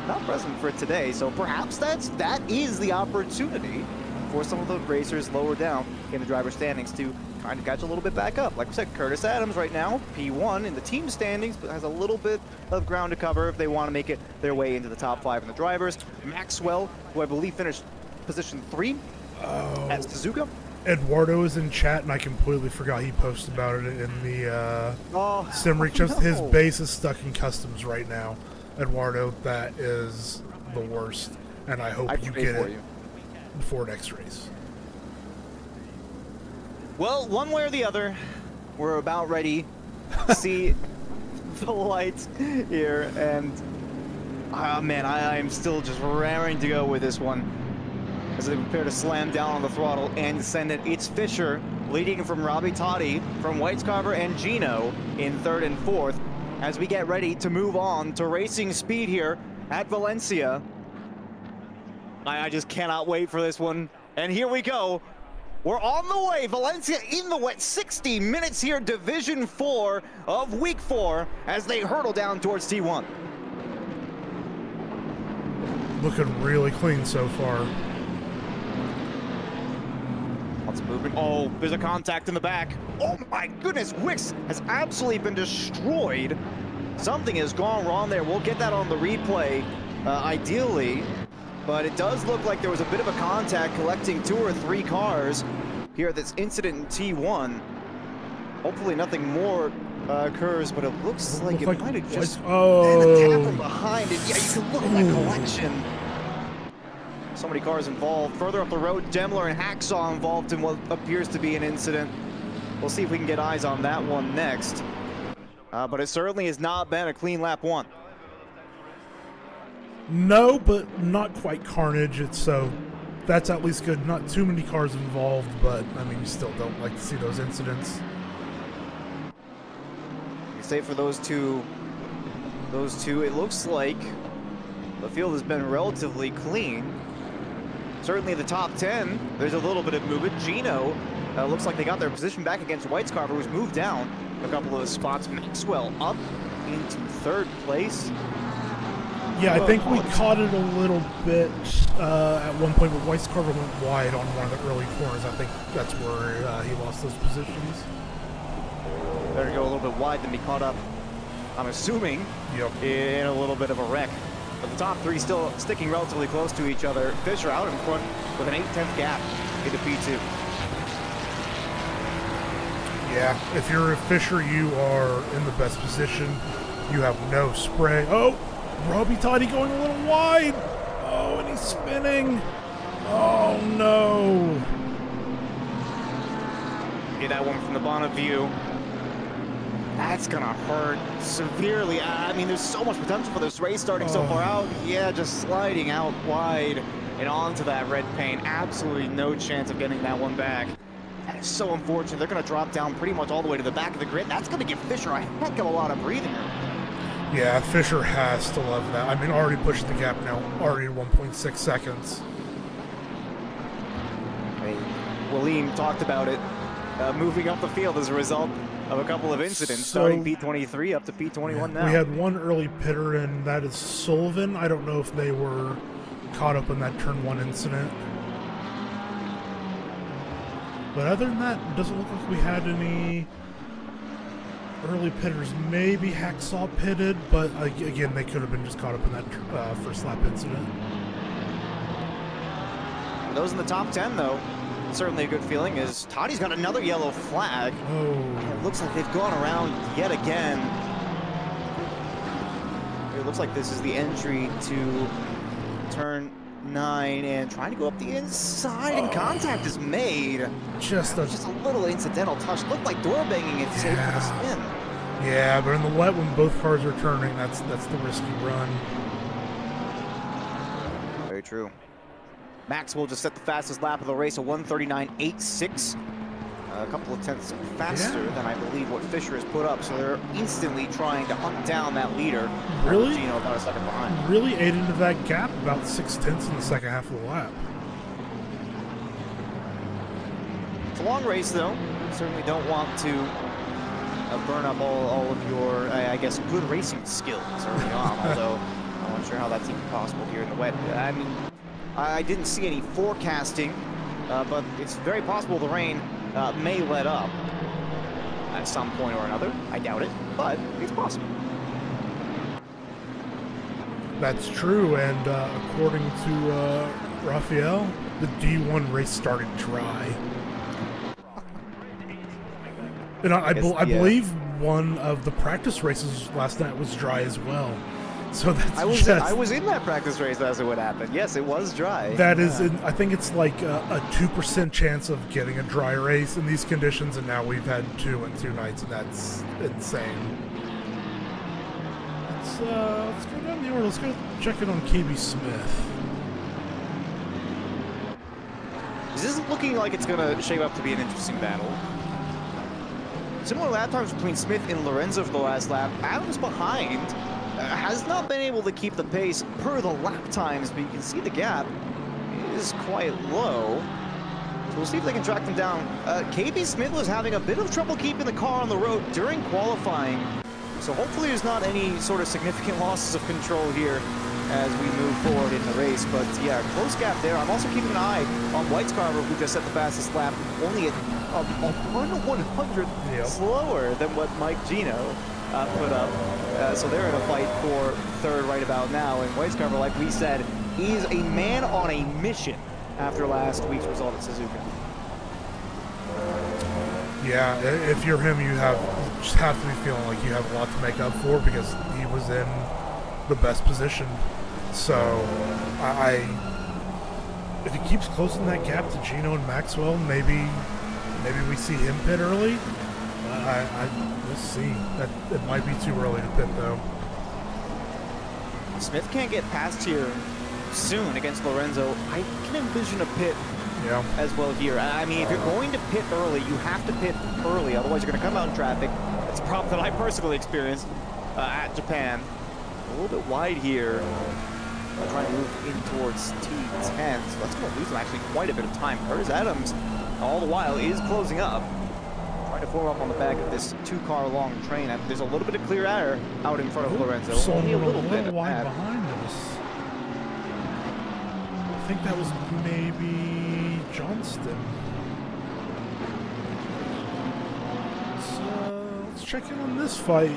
not present for today. So perhaps that is the opportunity for some of the racers lower down in the driver standings to kind of catch a little bit back up. Like we said, Curtis Adams right now, P1 in the team standings, but has a little bit of ground to cover if they want to make it their way into the top 5 in the drivers. Maxwell, who I believe finished position 3 at Suzuka. Eduardo is in chat, and I completely forgot he posted about it in the Simric. Just his base is stuck in customs right now. Eduardo, that is the worst, and I hope you get it before next race. Well, one way or the other, we're about ready to see the lights here, and man, I'm still just raring to go with this one as they prepare to slam down on the throttle and send it. It's Fisher leading from Robbie Totti, from White Scarver and Gino in 3rd and 4th as we get ready to move on to racing speed here at Valencia. I just cannot wait for this one. And here we go. We're on the way. Valencia in the wet. 60 minutes here, Division 4 of Week 4 as they hurtle down towards T1. Looking really clean so far. Lots of movement. Oh, there's a contact in the back. Oh my goodness, Wix has absolutely been destroyed. Something has gone wrong there. We'll get that on the replay. ideally, but it does look like there was a bit of a contact collecting 2 or 3 cars here at this incident in T1. Hopefully nothing more occurs, but it looks like it might have just been a tap from behind it. Yeah, you can look at that collection. So many cars involved. Further up the road, Demler and Hacksaw involved in what appears to be an incident. We'll see if we can get eyes on that one next. But it certainly has not been a clean lap 1. No, but not quite carnage. So that's at least good. Not too many cars involved, but I mean, you still don't like to see those incidents. Save for those two, it looks like the field has been relatively clean. Certainly the top 10, there's a little bit of movement. Gino looks like they got their position back against Whitescarver, who's moved down a couple of spots. Maxwell up into 3rd place. Yeah, I think we caught it a little bit at one point, but Whitescarver went wide on one of the early corners. I think that's where he lost those positions. Better go a little bit wide than be caught up, I'm assuming, in a little bit of a wreck. But the top 3 still sticking relatively close to each other. Fisher out in front with an 8/10 gap into P2. Yeah, if you're a Fisher, you are in the best position. You have no spray. Oh, Robbie Toddy going a little wide. Oh, and he's spinning. Oh, no. Get that one from the Bonneview. That's gonna hurt severely. I mean, there's so much potential for this race starting so far out. Yeah, just sliding out wide and onto that red paint. Absolutely no chance of getting that one back. That is so unfortunate. They're gonna drop down pretty much all the way to the back of the grid. That's gonna give Fisher a heck of a lot of breathing room. Yeah, Fisher has to love that. I mean, already pushing the gap now, already 1.6 seconds. Hey, William talked about it, moving up the field as a result of a couple of incidents, starting P23 up to P21 now. We had one early pitter, and that is Sullivan. I don't know if they were caught up in that turn 1 incident. But other than that, it doesn't look like we had any early pitters. Maybe Hacksaw pitted, but again, they could have been just caught up in that first lap incident. Those in the top 10, though, certainly a good feeling is Toddy's got another yellow flag. Oh. It looks like they've gone around yet again. It looks like this is the entry to turn 9 and trying to go up the inside, and contact is made. Just a little incidental touch. Looked like door banging it saved for the spin. Yeah, but in the wet when both cars are turning, that's the risky run. Very true. Maxwell just set the fastest lap of the race, a 1:39.86. A couple of tenths faster than I believe what Fisher has put up, so they're instantly trying to hunt down that leader. Really? Gino about a second behind. Really ate into that gap, about 6/10 in the second half of the lap. It's a long race, though. You certainly don't want to burn up all of your, I guess, good racing skills early on, although I'm not sure how that's even possible here in the wet. I mean, I didn't see any forecasting, but it's very possible the rain may let up at some point or another. I doubt it, but it's possible. That's true, and according to Raphael, the D1 race started dry. And I believe one of the practice races last night was dry as well. So that's I was in that practice race as it would happen. Yes, it was dry. That is, I think it's like a 2% chance of getting a dry race in these conditions, and now we've had 2 in 2 nights, and that's insane. Let's go down the order. Let's go check in on KB Smith. This isn't looking like it's going to shape up to be an interesting battle. Similar lap times between Smith and Lorenzo for the last lap. Adams behind. Has not been able to keep the pace per the lap times, but you can see the gap is quite low. So we'll see if they can track them down. KB Smith was having a bit of trouble keeping the car on the road during qualifying. So hopefully there's not any sort of significant losses of control here as we move forward in the race. But yeah, close gap there. I'm also keeping an eye on Whitescarver, who just set the fastest lap, only at a 1/100th slower than what Mike Gino put up. So they're in a fight for third right about now. And White's cover, like we said, is a man on a mission after last week's result at Suzuka. Yeah, if you're him, you just have to be feeling like you have a lot to make up for because he was in the best position. So, if he keeps closing that gap to Gino and Maxwell, maybe we see him pit early. We'll see. It might be too early to pit though. Smith can't get past here soon against Lorenzo. I can envision a pit as well here. I mean, if you're going to pit early, you have to pit early. Otherwise, you're going to come out in traffic. That's a problem that I personally experienced at Japan. A little bit wide here. Trying to move in towards T10. So that's going to lose them actually quite a bit of time. Curtis Adams, all the while, is closing up. Trying to form up on the back of this 2-car long train. There's a little bit of clear air out in front of Lorenzo. So Only a little bit wide behind us. I think that was maybe Johnston. Let's check in on this fight.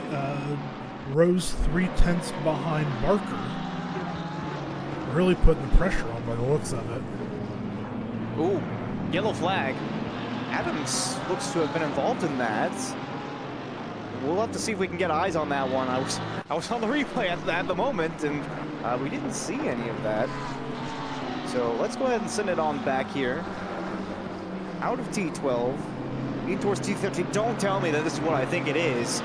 Rose 3/10 behind Barker. Really putting the pressure on by the looks of it. Ooh, yellow flag. Adams looks to have been involved in that. We'll have to see if we can get eyes on that one. I was on the replay at the moment, and we didn't see any of that. So let's go ahead and send it on back here. Out of T12, in towards T13. Don't tell me that this is what I think it is.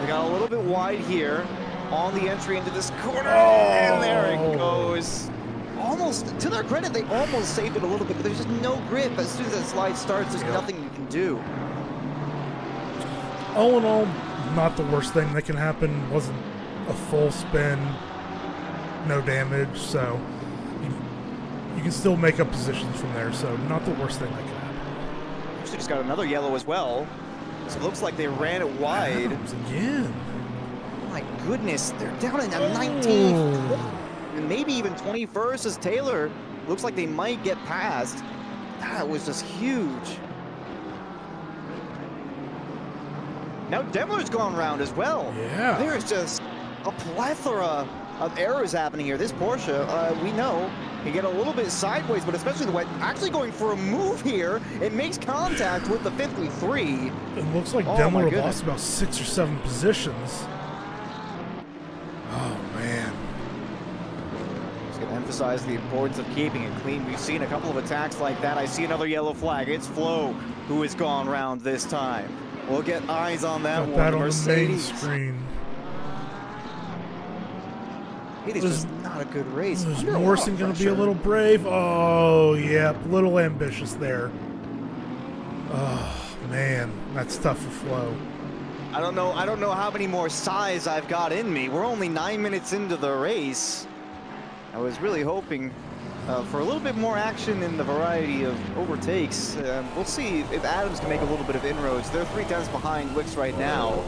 We got a little bit wide here on the entry into this corner, and there it goes. Almost, to their credit, they almost saved it a little bit, but there's just no grip. As soon as that slide starts, there's nothing you can do. All in all, not the worst thing that can happen. Wasn't a full spin, no damage, so you can still make up positions from there, so not the worst thing that can happen. Actually just got another yellow as well. So it looks like they ran it wide. Adams again. My goodness, they're down in the 19th. And maybe even 21st as Taylor. Looks like they might get past. That was just huge. Now Demler's gone round as well. Yeah. There's just a plethora of errors happening here. This Porsche, we know, can get a little bit sideways, but especially the wet, actually going for a move here. It makes contact with the 53. It looks like Demler lost about 6 or 7 positions. Oh, man. Just going to emphasize the importance of keeping it clean. We've seen a couple of attacks like that. I see another yellow flag. It's Flo who has gone round this time. We'll get eyes on that one. That on the main screen. It is just not a good race. Is Morrison going to be a little brave? Oh, yeah, a little ambitious there. Oh, man, that's tough for Flo. I don't know how many more sighs I've got in me. We're only 9 minutes into the race. I was really hoping for a little bit more action in the variety of overtakes. We'll see if Adams can make a little bit of inroads. They're 3/10 behind Wicks right now.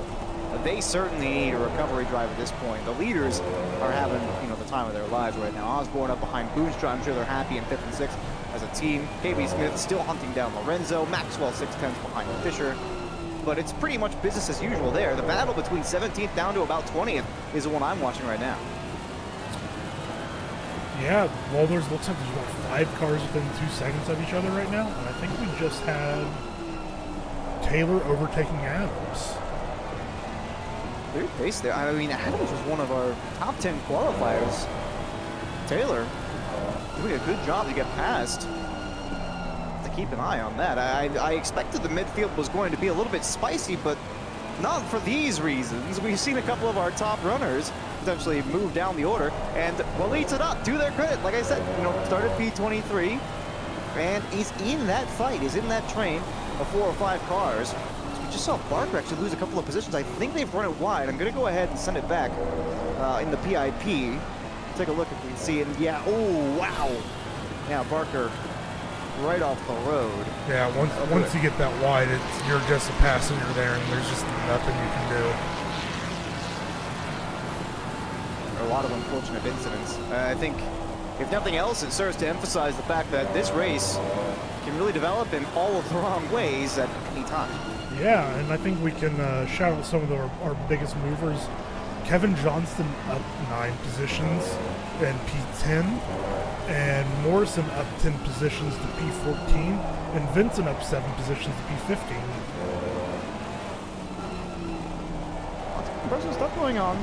They certainly need a recovery drive at this point. The leaders are having, the time of their lives right now. Osborne up behind Boonstra. I'm sure they're happy in 5th and 6th as a team. KB Smith still hunting down Lorenzo. Maxwell 6/10 behind Fisher. But it's pretty much business as usual there. The battle between 17th down to about 20th is the one I'm watching right now. Yeah, well, looks like there's about 5 cars within 2 seconds of each other right now. And I think we just had Taylor overtaking Adams. Clear pace there. I mean, Adams was one of our top 10 qualifiers. Taylor doing a good job to get past. To keep an eye on that. I expected the midfield was going to be a little bit spicy, but not for these reasons. We've seen a couple of our top runners potentially move down the order, and Waleed's it up. To their credit, like I said, started P23, and he's in that fight. He's in that train of 4 or 5 cars. Just saw Barker actually lose a couple of positions. I think they've run it wide. I'm going to go ahead and send it back in the PIP. Take a look if we can see it. And yeah, oh, wow. Yeah, Barker right off the road. Yeah, once you get that wide, you're just a passenger there, and there's just nothing you can do. There are a lot of unfortunate incidents. I think, if nothing else, it serves to emphasize the fact that this race can really develop in all of the wrong ways at any time. Yeah, and I think we can shout out some of our biggest movers. Kevin Johnston up 9 positions in P10, and Morrison up 10 positions to P14, and Vincent up 7 positions to P15. Lots of impressive stuff going on.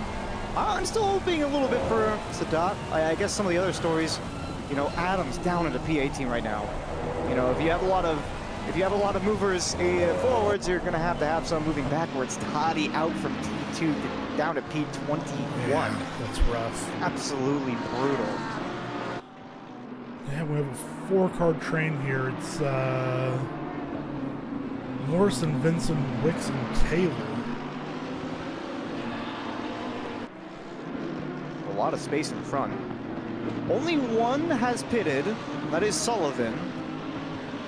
I'm still hoping a little bit for Sadat. I guess some of the other stories, you know, Adams down into P18 right now. You know, if you have a lot of movers forwards, you're going to have some moving backwards. Toddy out from T2 down to P21. Yeah, that's rough. Absolutely brutal. Yeah, we have a 4-card train here. It's Morrison, Vincent, Wicks, and Taylor. A lot of space in front. Only one has pitted. That is Sullivan.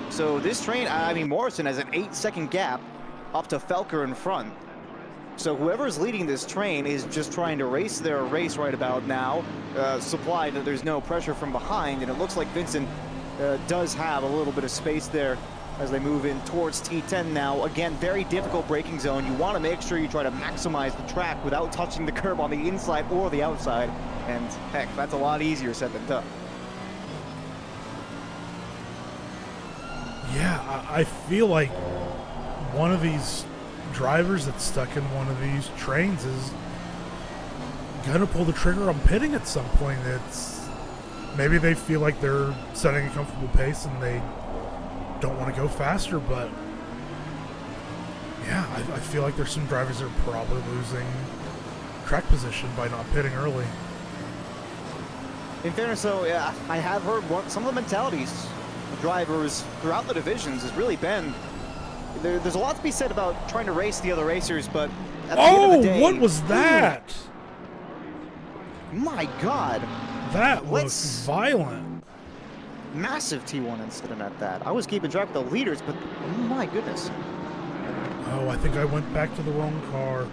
So this train, I mean, Morrison has an 8-second gap up to Felker in front. So whoever's leading this train is just trying to race their race right about now, supplied that there's no pressure from behind, and it looks like Vincent does have a little bit of space there as they move in towards T10 now. Again, very difficult braking zone. You want to make sure you try to maximize the track without touching the curb on the inside or the outside, and heck, that's a lot easier said than done. Yeah, I feel like one of these drivers that's stuck in one of these trains is gonna pull the trigger on pitting at some point. It's maybe they feel like they're setting a comfortable pace and they don't want to go faster, but yeah, I feel like there's some drivers that are probably losing track position by not pitting early. In fairness, though, yeah, I have heard some of the mentalities of drivers throughout the divisions has really been there's a lot to be said about trying to race the other racers, but at the end of the day, what was that? My God, that looks violent. Massive T1 incident at that. I was keeping track of the leaders, but my goodness. Oh, I think I went back to the wrong car.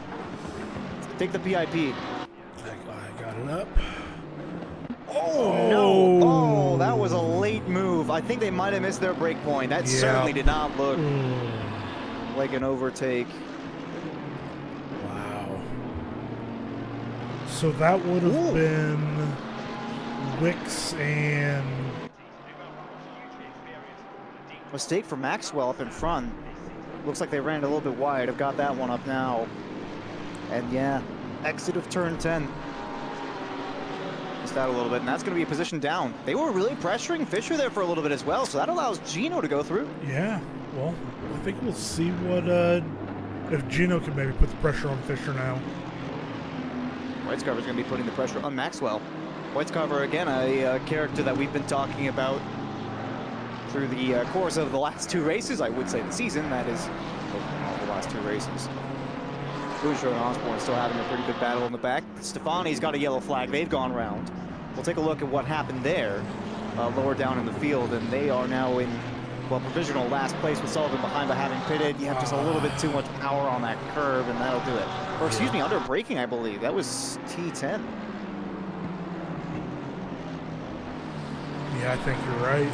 Take the PIP. I got it up. Oh, no. Oh, that was a late move. I think they might have missed their break point. That certainly did not look like an overtake. Wow. So that would have been Wicks and... Mistake for Maxwell up in front. Looks like they ran a little bit wide. I've got that one up now. And yeah, exit of turn 10. Missed out a little bit, and that's going to be a position down. They were really pressuring Fisher there for a little bit as well, so that allows Gino to go through. Yeah, well, I think we'll see what, if Gino can maybe put the pressure on Fisher now. Whitescarver's going to be putting the pressure on Maxwell. Whitescarver, again, a character that we've been talking about through the course of the last 2 races, I would say the season, that is the last 2 races. Boucher and Osborne still having a pretty good battle in the back. Stefani's got a yellow flag. They've gone round. We'll take a look at what happened there lower down in the field, and they are now in, well, provisional last place with Sullivan behind by having pitted. You have just a little bit too much power on that curve, and that'll do it. Or excuse me, under braking, I believe. That was T10. Yeah, I think you're right.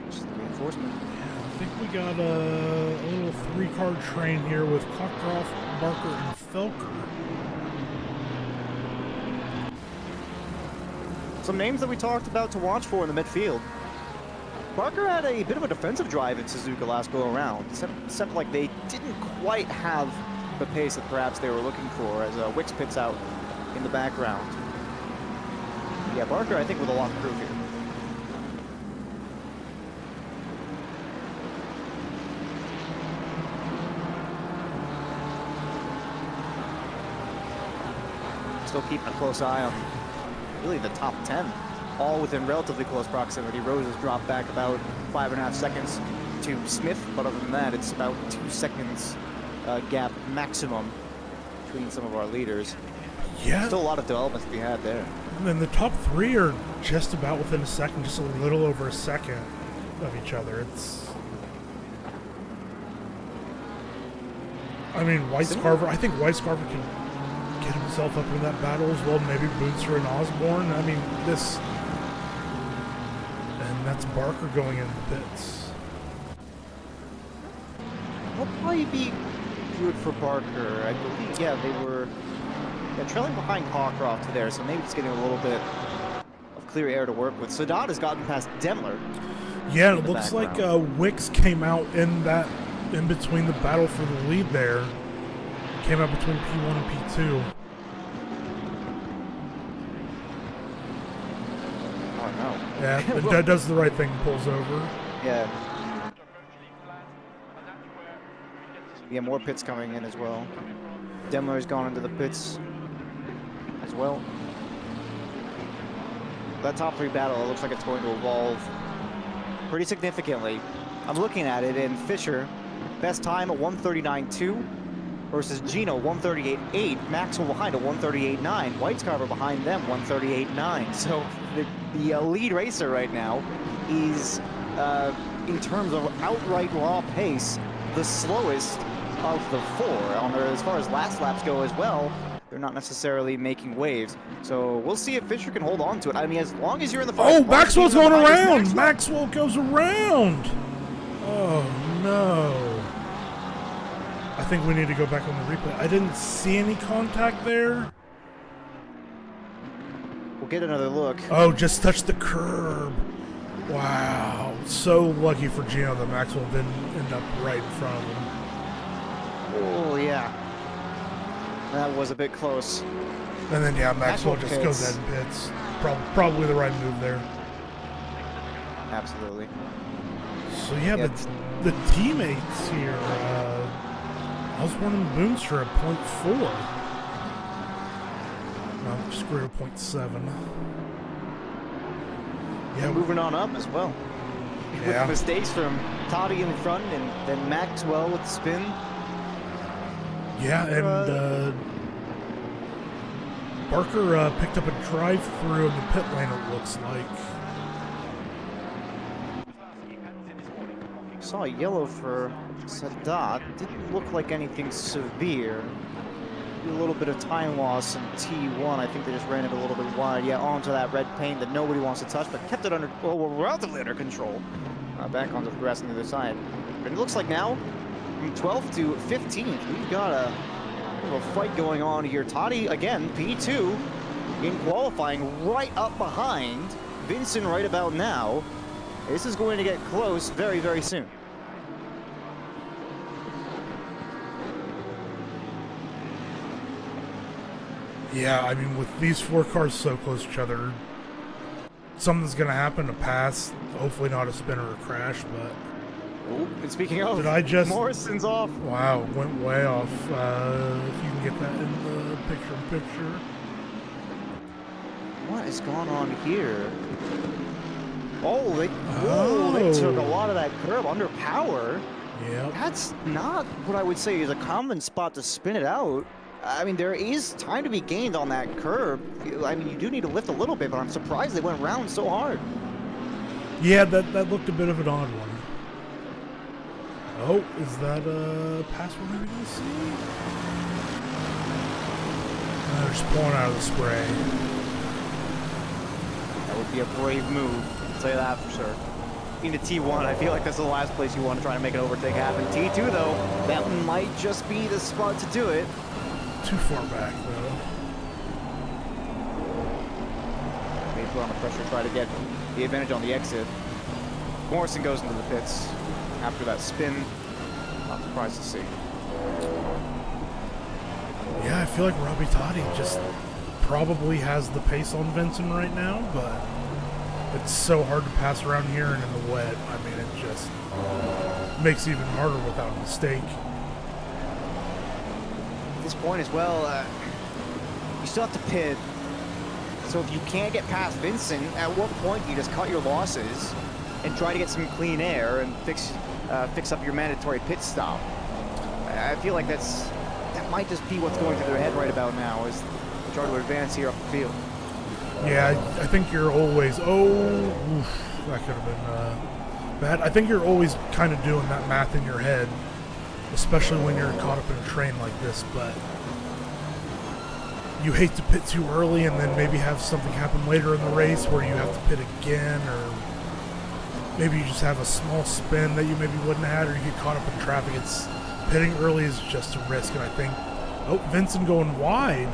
Just the reinforcement. I think we got a little 3-card train here with Cockcroft, Barker, and Felker. Some names that we talked about to watch for in the midfield. Barker had a bit of a defensive drive in Suzuka last go around, except like they didn't quite have the pace that perhaps they were looking for as Wicks pits out in the background. Yeah, Barker, I think, with a lot of proof here. Still keeping a close eye on really the top 10, all within relatively close proximity. Rose has dropped back about 5.5 seconds to Smith, but other than that, it's about 2 seconds gap maximum between some of our leaders. Yeah. Still a lot of development to be had there. And then the top 3 are just about within a second, just a little over a second of each other. It's... I mean, Weiscarver, I think Weiscarver get himself up in that battle as well. Maybe Boonster and Osborne. I mean, this... And that's Barker going in the pits. Will probably be good for Barker. I believe, yeah, they were trailing behind Hawcroft there, so maybe it's getting a little bit of clear air to work with. Sadat has gotten past Demler. Yeah, it looks like Wicks came out in between the battle for the lead there. Came out between P1 and P2. Oh no. Yeah, that does the right thing, pulls over. Yeah. Yeah, more pits coming in as well. Demler's gone into the pits as well. That top 3 battle, it looks like it's going to evolve pretty significantly. I'm looking at it, and Fisher, best time at 139.2 versus Gino 138.8. Maxwell behind at 138.9. Whitescarver behind them 138.9. So the lead racer right now is, in terms of outright raw pace, the slowest of the 4. As far as last laps go as well, they're not necessarily making waves. So we'll see if Fisher can hold on to it. I mean, as long as you're in the Oh, Maxwell's going around! Maxwell goes around! Oh, no. I think we need to go back on the replay. I didn't see any contact there. We'll get another look. Oh, just touched the curb. Wow. So lucky for Gino that Maxwell didn't end up right in front of him. Oh, yeah. That was a bit close. And then, yeah, Maxwell just goes ahead and pits. Probably the right move there. Absolutely. So, yeah, the teammates here, Osborne and Boonster at 0.4. No, screw it, 0.7. Yeah, moving on up as well. Yeah. With mistakes from Toddy in front and then Maxwell with the spin. Yeah, and Barker picked up a drive-through in the pit lane, it looks like. Saw a yellow for Sadat. Didn't look like anything severe. A little bit of time loss in T1. I think they just ran it a little bit wide. Yeah, onto that red paint that nobody wants to touch, but kept it under, well, relatively under control. Back onto the grass on the other side. But it looks like now, from 12th to 15th, we've got a fight going on here. Toddy, again, P2 in qualifying, right up behind Vincent right about now. This is going to get close very, very soon. Yeah, I mean, with these 4 cars so close to each other, something's going to happen, a pass, hopefully not a spin or a crash, but... Oh, and speaking of, did I just... Morrison's off. Wow, went way off. If you can get that in the picture. What is going on here? Oh, they took a lot of that curb under power. Yeah. That's not what I would say is a common spot to spin it out. I mean, there is time to be gained on that curb. I mean, you do need to lift a little bit, but I'm surprised they went around so hard. Yeah, that looked a bit of an odd one. Oh, is that a pass we're maybe going to see? They're just pulling out of the spray. That would be a brave move, I'll tell you that for sure. Into T1, I feel like that's the last place you want to try to make an overtake happen. T2, though, that might just be the spot to do it. Too far back, though. Maybe put on the pressure, try to get the advantage on the exit. Morrison goes into the pits after that spin. Not surprised to see. Yeah, I feel like Robbie Toddy just probably has the pace on Vincent right now, but it's so hard to pass around here and in the wet. I mean, it just makes it even harder without a mistake. At this point as well, you still have to pit. So if you can't get past Vincent, at what point do you just cut your losses and try to get some clean air and fix up your mandatory pit stop? I feel like that might just be what's going through their head right about now, is try to advance here up the field. Yeah, I think you're always... Oh, oof, that could have been bad. I think you're always kind of doing that math in your head, especially when you're caught up in a train like this, but... you hate to pit too early and then maybe have something happen later in the race where you have to pit again, or maybe you just have a small spin that you maybe wouldn't have had, or you get caught up in traffic. It's pitting early is just a risk, and I think, oh, Vincent going wide,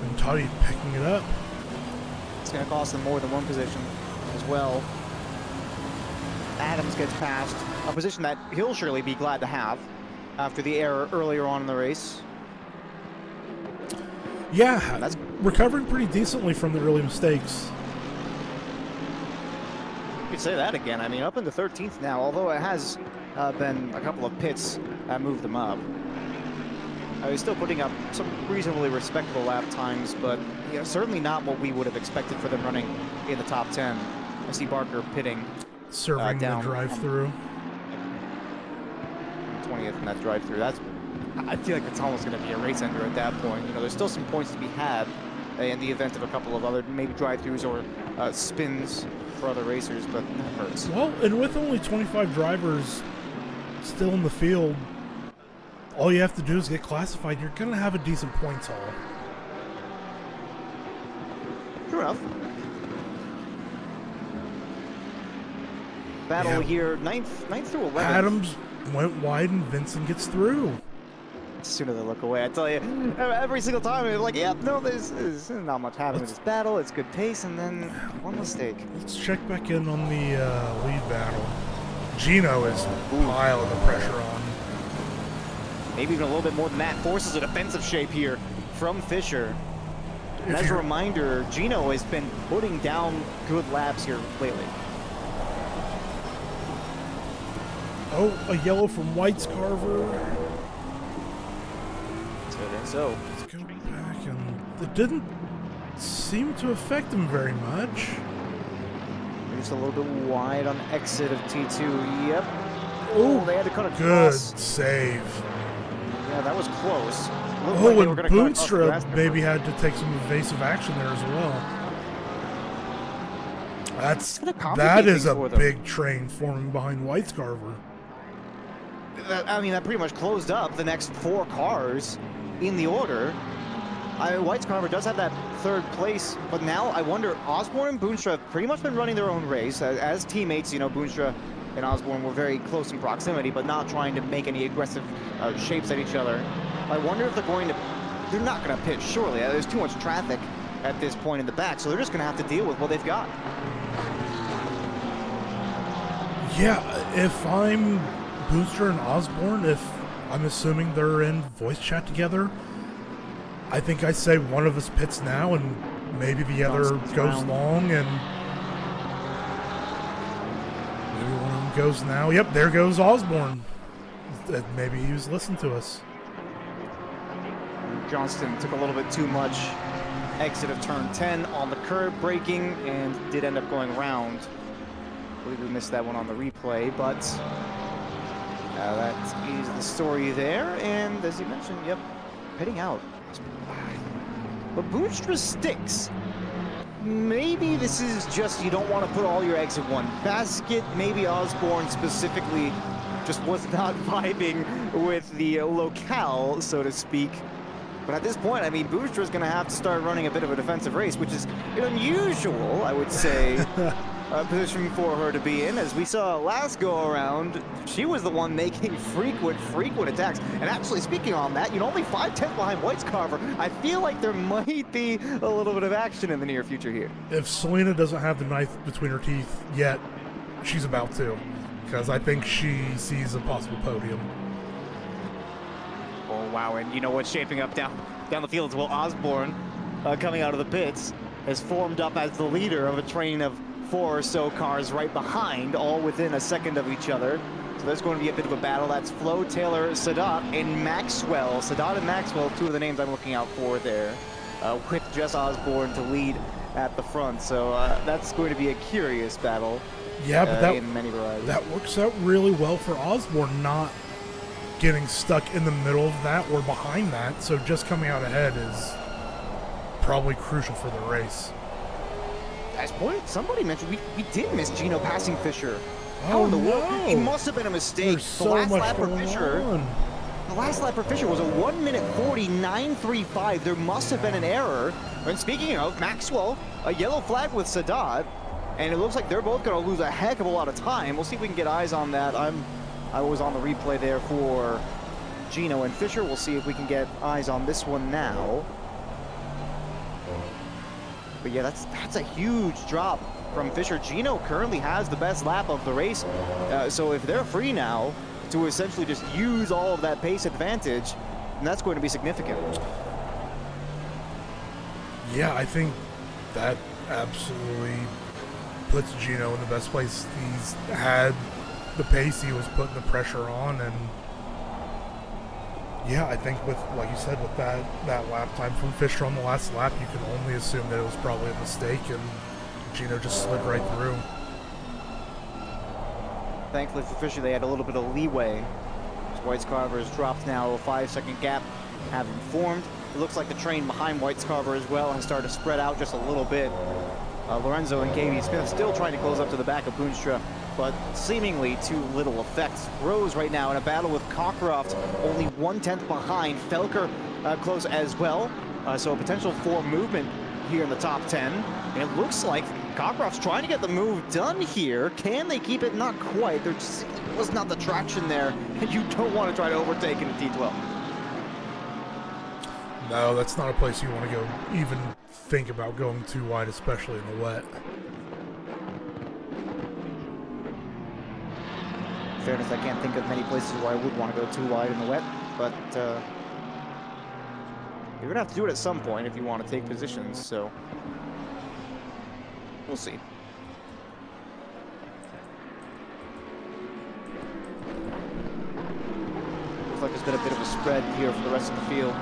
and Toddy picking it up. It's going to cost them more than one position as well. Adams gets past, a position that he'll surely be glad to have after the error earlier on in the race. Yeah, That's recovering pretty decently from the early mistakes. You could say that again. I mean, up into 13th now, although it has been a couple of pits that moved them up. He's still putting up some reasonably respectable lap times, but you know, certainly not what we would have expected for them running in the top 10. I see Barker pitting. Serving the down drive-through. 20th in that drive-through. I feel like it's almost going to be a race ender at that point. You know, there's still some points to be had in the event of a couple of other maybe drive-throughs or spins for other racers, but that hurts. Well, and with only 25 drivers still in the field, all you have to do is get classified. You're going to have a decent points haul. True enough. Battle here, 9th through 11th. Adams went wide and Vincent gets through. As soon as I look away, I tell you, every single time, I'm like, yep, no, there's not much happening in this battle. It's good pace, and then one mistake. Let's check back in on the lead battle. Gino is piling the pressure on. Maybe even a little bit more than that. Forces a defensive shape here from Fisher. And as a reminder, Gino has been putting down good laps here lately. Oh, a yellow from White's Carver. So let's go back, and it didn't seem to affect him very much. just a little bit wide on exit of T2. Yep. Oh, they had to cut good across. save. Yeah, that was close. Looked Oh, like they were and gonna cut across the Boonstra rest of maybe them. had to take some evasive action there as well. That is a big train forming behind White's Carver. I mean, that pretty much closed up the next 4 cars in the order. White's Carver does have that 3rd place, but now I wonder, Osborne and Boonstra have pretty much been running their own race. As teammates, you know, Boonstra and Osborne were very close in proximity, but not trying to make any aggressive shapes at each other. I wonder if they're not going to pit, surely. There's too much traffic at this point in the back, so they're just going to have to deal with what they've got. Yeah, if I'm Boonstra and Osborne, if I'm assuming they're in voice chat together, I think I say one of us pits now and maybe the other goes long, and maybe one of them goes now. Yep, there goes Osborne. Maybe he was listening to us. Johnston took a little bit too much exit of turn 10 on the curb, braking, and did end up going around. I believe we missed that one on the replay, but that is the story there. And as you mentioned, yep, heading out. But Boonstra sticks. Maybe this is just you don't want to put all your eggs in one basket. Maybe Osborne specifically just was not vibing with the locale, so to speak. But at this point, I mean, Boonstra is going to have to start running a bit of a defensive race, which is an unusual, I would say, position for her to be in. As we saw last go-around, she was the one making frequent attacks. And actually, speaking on that, you know, only 5/10 behind White's Carver. I feel like there might be a little bit of action in the near future here. If Selena doesn't have the knife between her teeth yet, she's about to, because I think she sees a possible podium. Oh, wow, and you know what's shaping up down the field as well. Osborne, coming out of the pits, has formed up as the leader of a train of 4 or so cars right behind, all within a second of each other. So there's going to be a bit of a battle. That's Flo, Taylor, Sadat, and Maxwell. Sadat and Maxwell, 2 of the names I'm looking out for there, with Jess Osborne to lead at the front. So that's going to be a curious battle. Yeah, but in many varieties. that works out really well for Osborne, not getting stuck in the middle of that or behind that. So just coming out ahead is probably crucial for the race. As point, somebody mentioned we did miss Gino passing Fisher. How Oh, in the world? no. It must have been a mistake. There's The so last much lap for going Fisher. on. the last lap for Fisher was a 1:49.35. There must have been an error. And speaking of, Maxwell, a yellow flag with Sadat, and it looks like they're both going to lose a heck of a lot of time. We'll see if we can get eyes on that. I was on the replay there for Gino and Fisher. We'll see if we can get eyes on this one now. But yeah, that's a huge drop from Fisher. Gino currently has the best lap of the race, so if they're free now to essentially just use all of that pace advantage, then that's going to be significant. Yeah, I think that absolutely puts Gino in the best place. He's had the pace, he was putting the pressure on, and yeah, I think with, like you said, with that lap time from Fisher on the last lap, you can only assume that it was probably a mistake, and Gino just slid right through. Thankfully for Fisher, they had a little bit of leeway. White's Carver has dropped now a 5-second gap, having formed. It looks like the train behind White's Carver as well has started to spread out just a little bit. Lorenzo and KB Smith still trying to close up to the back of Boonstra, but seemingly to little effect. Rose right now in a battle with Cockcroft, only 1/10 behind. Felker close as well, so a potential for movement here in the top 10. And it looks like Cockcroft's trying to get the move done here. Can they keep it? Not quite. There just was not the traction there, and you don't want to try to overtake in a T12. No, that's not a place you want to go, even think about going too wide, especially in the wet. In fairness, I can't think of many places where I would want to go too wide in the wet, but you're going to have to do it at some point if you want to take positions, so we'll see. Looks like there's been a bit of a spread here for the rest of the field.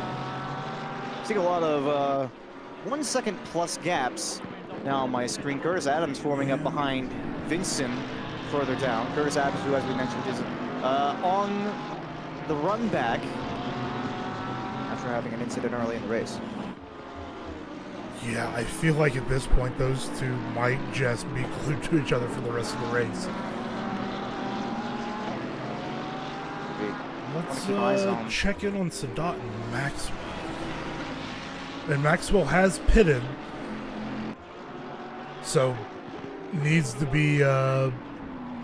Seeing a lot of 1 second plus gaps now on my screen. Curtis Adams forming up behind Vincent further down. Curtis Adams, who, as we mentioned, is on the run back after having an incident early in the race. Yeah, I feel like at this point those two might just be glued to each other for the rest of the race. Let's check in on Sadat and Maxwell. And Maxwell has pitted, so needs to be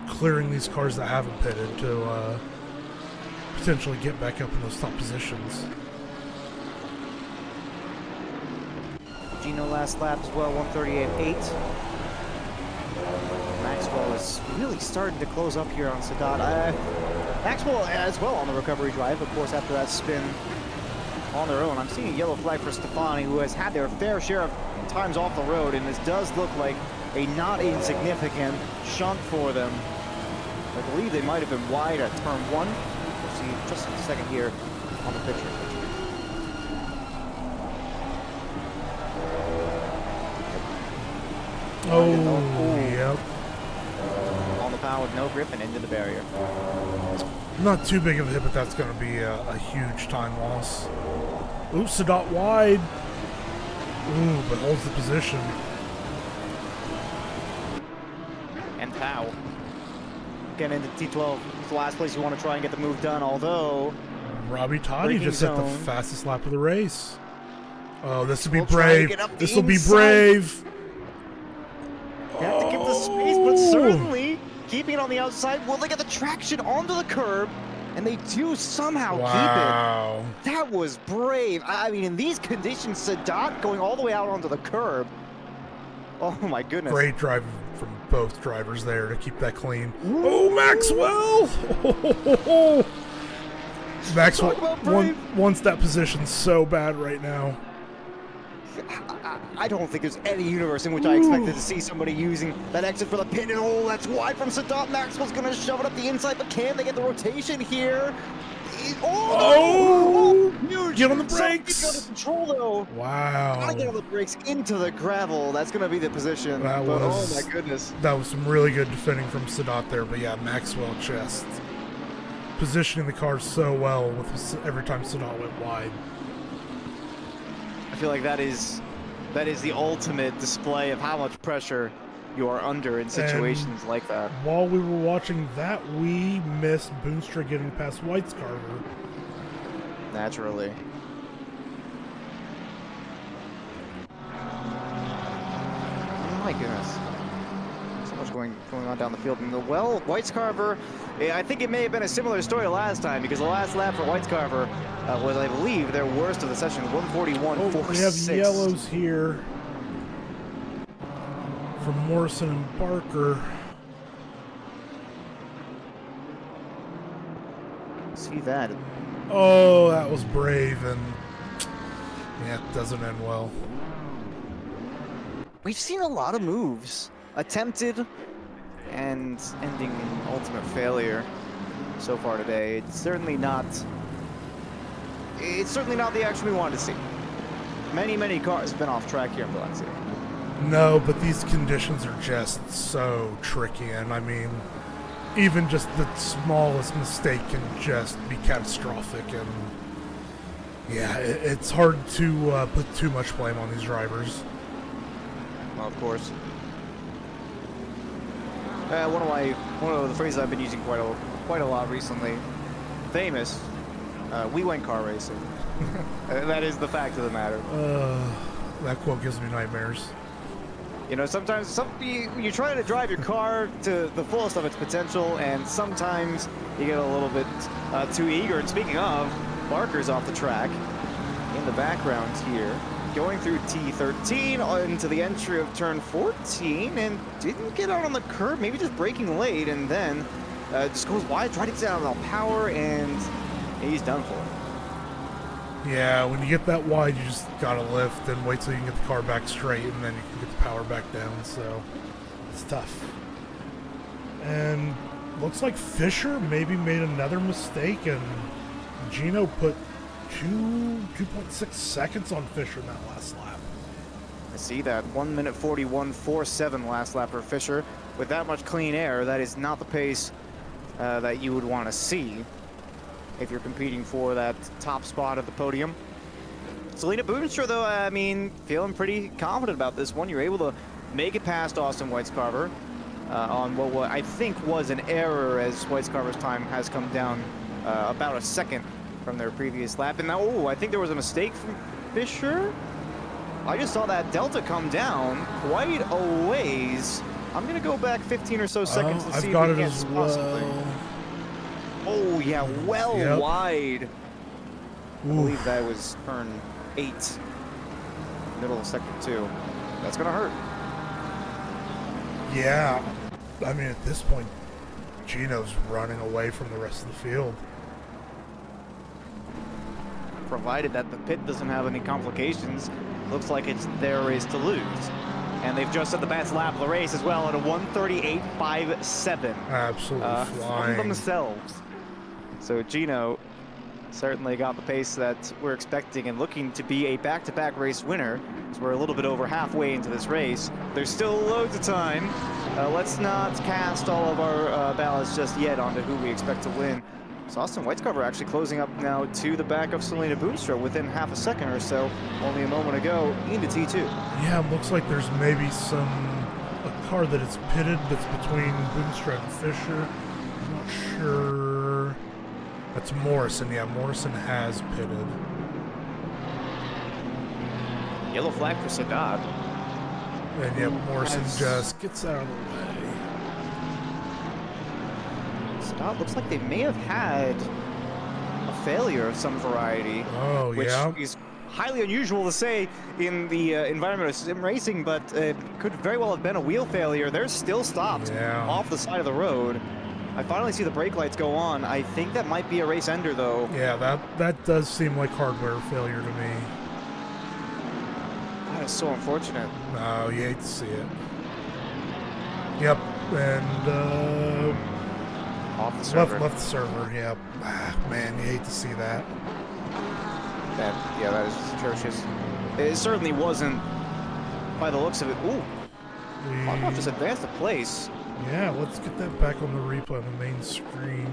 clearing these cars that haven't pitted to potentially get back up in those top positions. Gino last lap as well, 1:38.8. Maxwell is really starting to close up here on Sadat. Maxwell as well on the recovery drive, of course, after that spin on their own. I'm seeing a yellow flag for Stefani, who has had their fair share of times off the road, and this does look like a not insignificant shunt for them. I believe they might have been wide at turn 1. We'll see just a second here on the picture. Oh, yep. On the power with no grip and into the barrier. Not too big of a hit, but that's going to be a huge time loss. Ooh, Sadat wide. Ooh, but holds the position. And Powell. Getting into T12. It's the last place you want to try and get the move done, although Robbie Toddy just hit the fastest lap of the race. Oh, this will be We'll try to brave. get up the This will be inside. brave. You have to give the space, but certainly keeping it on the outside. Will they get the traction onto the curb? And they do somehow keep it. That was brave. I mean, in these conditions, Sadat going all the way out onto the curb. Oh my goodness. Great driving from both drivers there to keep that clean. Oh, Maxwell! Maxwell wants that position so bad right now. I don't think there's any universe in which I expected to see somebody using that exit for the pin and hole. That's wide from Sadat. Maxwell's going to shove it up the inside, but can they get the rotation here? Oh! Huge. Get on the brakes! Got control though. Wow. Gotta get on the brakes into the gravel. That's going to be the position. That but, was, oh my goodness. That was some really good defending from Sadat there, but yeah, Maxwell just positioning the car so well with every time Sadat went wide. I feel like that is the ultimate display of how much pressure you are under in situations like that. While we were watching that, we missed Boonstra getting past White's Carver. naturally. Oh my goodness. So much going on down the field. And well, Whitescarver, I think it may have been a similar story last time because the last lap for Whitescarver was, I believe, their worst of the session, 141.46. Oh, we have yellows here from Morrison and Barker. See that. Oh, that was brave, and yeah, it doesn't end well. We've seen a lot of moves attempted and ending in ultimate failure so far today. It's certainly not the action we wanted to see. Many cars have been off track here in Valencia. No, but these conditions are just so tricky, and I mean, even just the smallest mistake can just be catastrophic, and yeah, it's hard to put too much blame on these drivers. Well, of course. One of the phrases I've been using quite a lot recently. Famous. We went car racing. That is the fact of the matter. That quote gives me nightmares. You know, sometimes you try to drive your car to the fullest of its potential, and sometimes you get a little bit too eager. And speaking of, Barker's off the track in the background here, going through T13 into the entry of turn 14, and didn't get out on the curb, maybe just braking late, and then just goes wide, tried to get out of power, and he's done for. Yeah, when you get that wide, you just gotta lift and wait till you can get the car back straight, and then you can get the power back down, so it's tough. And looks like Fisher maybe made another mistake, and Gino put 2.6 seconds on Fisher in that last lap. I see that. 1:41.47 last lap for Fisher. With that much clean air, that is not the pace that you would want to see if you're competing for that top spot at the podium. Selena Boonstra, though, I mean, feeling pretty confident about this one. You're able to make it past Austin Whitescarver on what I think was an error, as Whitescarver's time has come down about a second from their previous lap. And now, oh, I think there was a mistake from Fisher. I just saw that delta come down quite a ways. I'm going to go back 15 or so seconds to see if we can't spot something. Oh, yeah, wide. I believe that was turn 8, middle of sector 2. That's going to hurt. Yeah, I mean, at this point, Gino's running away from the rest of the field. Provided that the pit doesn't have any complications, looks like it's their race to lose. And they've just set the best lap of the race as well at a 1:38.57. Absolutely flying. From themselves. So Gino certainly got the pace that we're expecting and looking to be a back-to-back race winner. So we're a little bit over halfway into this race. There's still loads of time. Let's not cast all of our ballots just yet onto who we expect to win. So Austin Whitescarver actually closing up now to the back of Selena Boonstra within half a second or so, only a moment ago, into T2. Yeah, it looks like there's maybe a car that is pitted that's between Boonstra and Fisher. I'm not sure. That's Morrison. Yeah, Morrison has pitted. Yellow flag for Sadat. And yeah, Morrison just gets out of the way. Sadat looks like they may have had a failure of some variety. Oh, which yeah. is highly unusual to say in the environment of sim racing, but it could very well have been a wheel failure. They're still stopped off the side of the road. I finally see the brake lights go on. I think that might be a race ender, though. Yeah, that does seem like hardware failure to me. That is so unfortunate. No, you hate to see it. Yep, and off the server. Left the server, yep. Man, you hate to see that. Yeah, that is just atrocious. It certainly wasn't, by the looks of it. Ooh, Markov just advanced a place. Yeah, let's get that back on the replay on the main screen.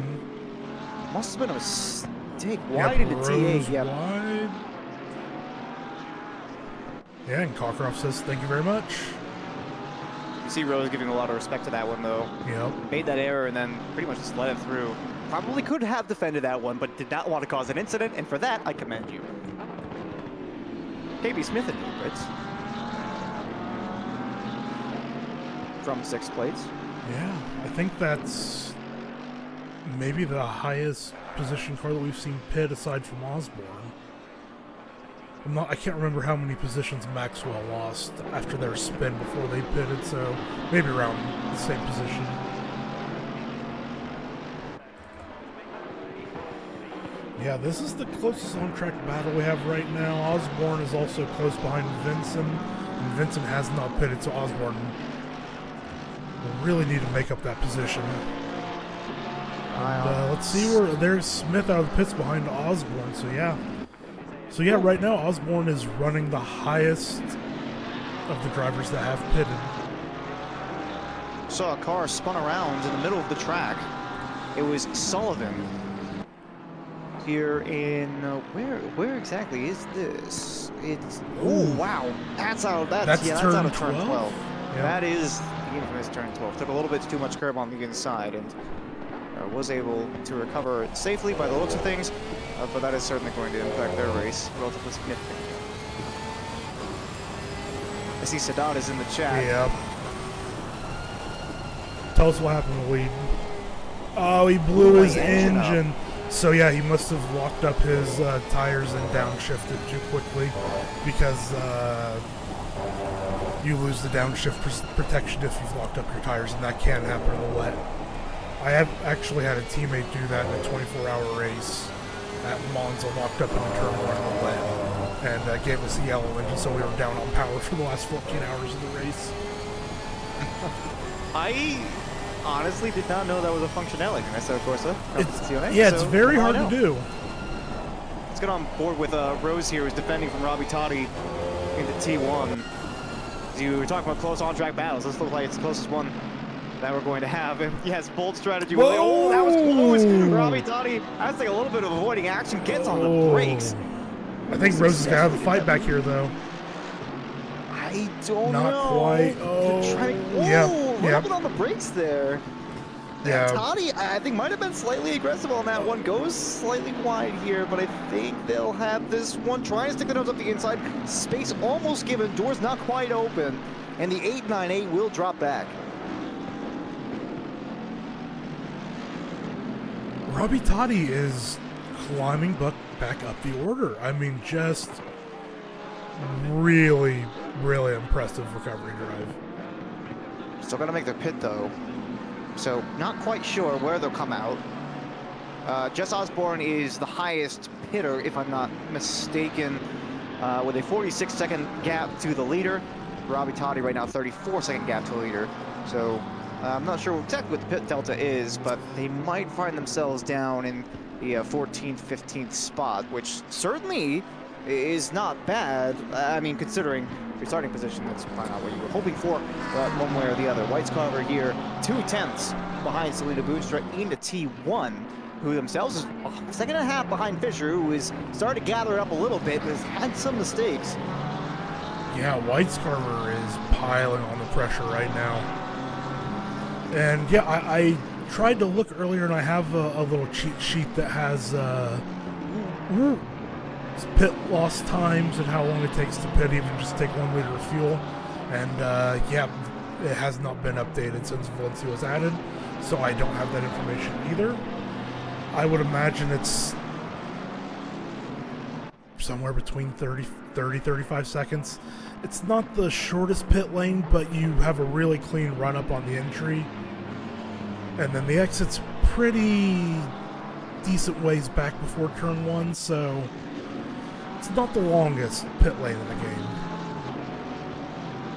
Must have been a mistake. Wide into T8. Yep. Wide. Yeah, and Cockcroft says thank you very much. see Rose giving a lot of respect to that one, though. Yep. Made that error and then pretty much just let it through. Probably could have defended that one, but did not want to cause an incident, and for that, I commend you. KB Smith in the pits. From 6 plates. Yeah, I think that's maybe the highest position car that we've seen pit aside from Osborne. I can't remember how many positions Maxwell lost after their spin before they pitted, so maybe around the same position. Yeah, this is the closest on-track battle we have right now. Osborne is also close behind Vincent, and Vincent has not pitted, so Osborne will really need to make up that position. And, let's see where there's Smith out of the pits behind Osborne, so yeah. So yeah, right now Osborne is running the highest of the drivers that have pitted. Saw a car spun around in the middle of the track. It was Sullivan. Here in where exactly is this? It's wow, that's out of turn 12. Yeah. That is the infamous turn 12. Took a little bit too much curb on the inside and was able to recover it safely by the looks of things, but that is certainly going to impact their race relatively significantly. I see Sadat is in the chat. Yeah. Tell us what happened to Weed. Oh, he blew his engine. So yeah, he must have locked up his tires and downshifted too quickly, because you lose the downshift protection if you've locked up your tires, and that can happen in the wet. I have actually had a teammate do that in a 24-hour race at Monza, locked up in the turn one in the wet, and gave us the yellow engine, so we were down on power for the last 14 hours of the race. I honestly did not know that was a functionality in SRA Corsa. It's very hard to do. Let's get on board with Rose here, who's defending from Robbie Totti into T1. As you were talking about close on-track battles, this looks like it's the closest one that we're going to have. And yes, bold strategy. Oh, that was close. Robbie Totti, I was like a little bit of avoiding action, gets on the brakes. I think Rose is going to have a fight back here, though. I don't know. Not quite. Oh, yeah. A little bit on the brakes there. Yeah. Totti, I think, might have been slightly aggressive on that one. Goes slightly wide here, but I think they'll have this one. Trying to stick the nose up the inside. Space almost given. Doors not quite open. And the 898 will drop back. Robbie Totti is climbing back up the order. I mean, just really, really impressive recovery drive. Still going to make their pit, though. So, not quite sure where they'll come out. Jess Osborne is the highest hitter, if I'm not mistaken, with a 46-second gap to the leader. Robbie Totti right now, 34-second gap to the leader. So, I'm not sure exactly what the pit delta is, but they might find themselves down in the 14th, 15th spot, which certainly is not bad. I mean, considering your starting position, that's probably not what you were hoping for, one way or the other. White's Carver here, 2/10 behind Selena Boonstra into T1, who themselves is a second and a half behind Fisher, who is starting to gather up a little bit, but has had some mistakes. Yeah, White's Carver is piling on the pressure right now. And yeah, I tried to look earlier, and I have a little cheat sheet that has pit loss times and how long it takes to pit, even just take 1 liter of fuel. And yeah, it has not been updated since Valencia was added, so I don't have that information either. I would imagine it's somewhere between 30-35 seconds. It's not the shortest pit lane, but you have a really clean run up on the entry. And then the exit's pretty decent ways back before turn 1, so it's not the longest pit lane in the game.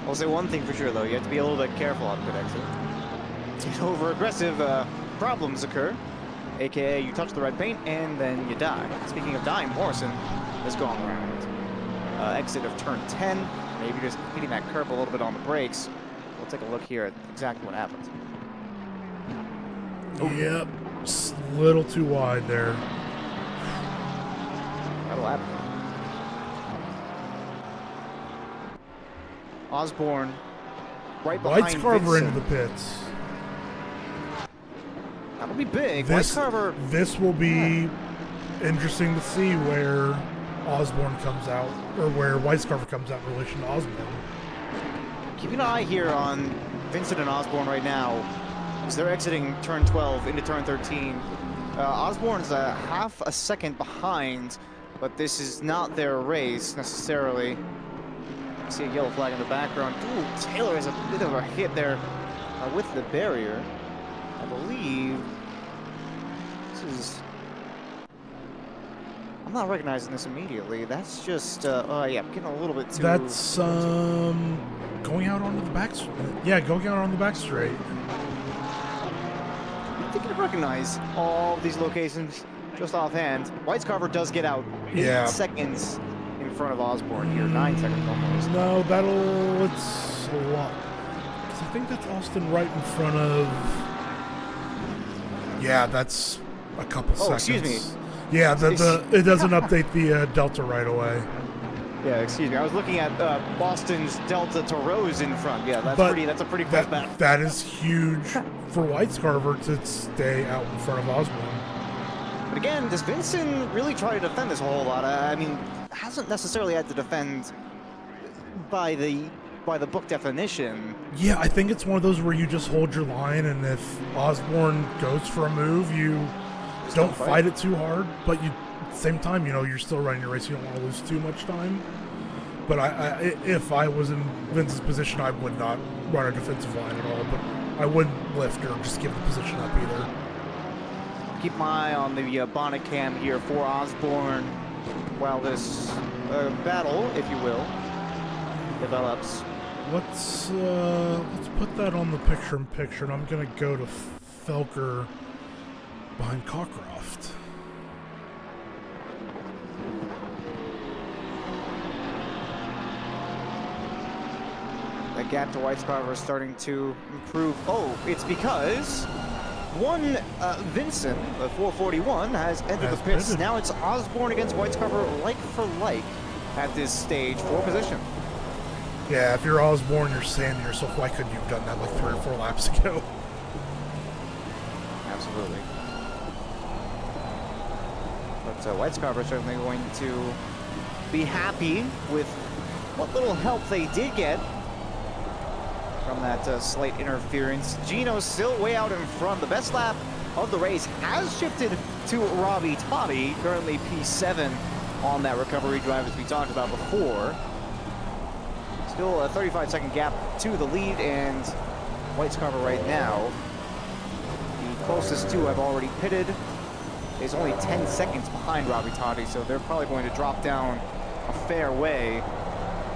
I'll say one thing for sure, though. You have to be a little bit careful on pit exit. Over-aggressive problems occur, a.k.a. you touch the red paint and then you die. Speaking of dying, Morrison has gone around. Exit of turn 10, maybe just hitting that curb a little bit on the brakes. We'll take a look here at exactly what happens. Oh. Yep, just a little too wide there. That'll happen. Osborne right behind White's Carver into Vincent. the pits. That'll be big. This, White Carver. this will be interesting to see where Osborne comes out, or where White's Carver comes out in relation to Osborne. Keep an eye here on Vincent and Osborne right now, as they're exiting turn 12 into turn 13. Osborne's a half a second behind, but this is not their race necessarily. I see a yellow flag in the background. Ooh, Taylor has a bit of a hit there with the barrier. I believe this is... I'm not recognizing this immediately. That's just, yeah, getting a little bit too... That's, going out onto the back... Yeah, going out on the back straight. I think you can recognize all of these locations just offhand. White's Carver does get out 8 seconds in front of Osborne here, 9 seconds almost. No, it's a lot. 'Cause I think that's Austin right in front of... Yeah, that's a couple seconds. Excuse me. Yeah, it doesn't update the Delta right away. Yeah, excuse me. I was looking at Boston's Delta to Rose in front. Yeah, that's a pretty close battle. That is huge for White's Carver to stay out in front of Osborne. But again, does Vincent really try to defend this a whole lot? I mean, hasn't necessarily had to defend by the book definition. Yeah, I think it's one of those where you just hold your line, and if Osborne goes for a move, you don't fight it too hard, but you at the same time, you know, you're still running your race. You don't want to lose too much time. But if I was in Vince's position, I would not run a defensive line at all, but I wouldn't lift or just give the position up either. Keep my eye on the bonnet cam here for Osborne while this battle, if you will, develops. Let's put that on the picture-in-picture, and I'm gonna go to Felker behind Cockcroft. The gap to White's Carver is starting to improve. Oh, it's because one Vincent, 441, has entered the pits. Pitted. Now it's Osborne against White's Carver, like for like, at this stage for position. Yeah, if you're Osborne, you're saying to yourself, why couldn't you have done that like 3 or 4 laps ago? Absolutely. But White's Carver certainly going to be happy with what little help they did get from that slight interference. Gino's still way out in front. The best lap of the race has shifted to Robbie Toddy, currently P7 on that recovery drive as we talked about before. Still a 35-second gap to the lead, and White's Carver right now, the closest two have already pitted, is only 10 seconds behind Robbie Toddy, so they're probably going to drop down a fair way.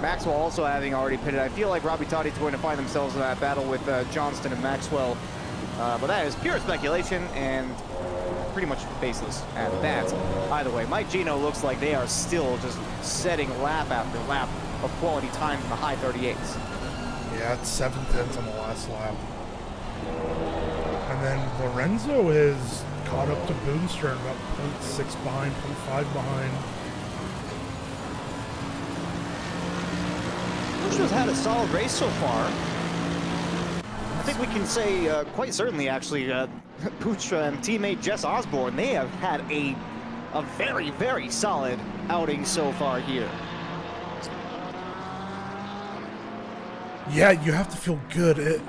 Maxwell also having already pitted. I feel like Robbie Toddy's going to find themselves in that battle with Johnston and Maxwell, but that is pure speculation and pretty much baseless at that. Either way, Mike Gino looks like they are still just setting lap after lap of quality time in the high 38s. Yeah, it's 7/10 on the last lap. And then Lorenzo is caught up to Boonstern, about 0.6 behind, 0.5 behind. Boonstern's had a solid race so far. I think we can say quite certainly, actually, Pucha and teammate Jess Osborne, they have had a very, very solid outing so far here. Yeah, you have to feel good.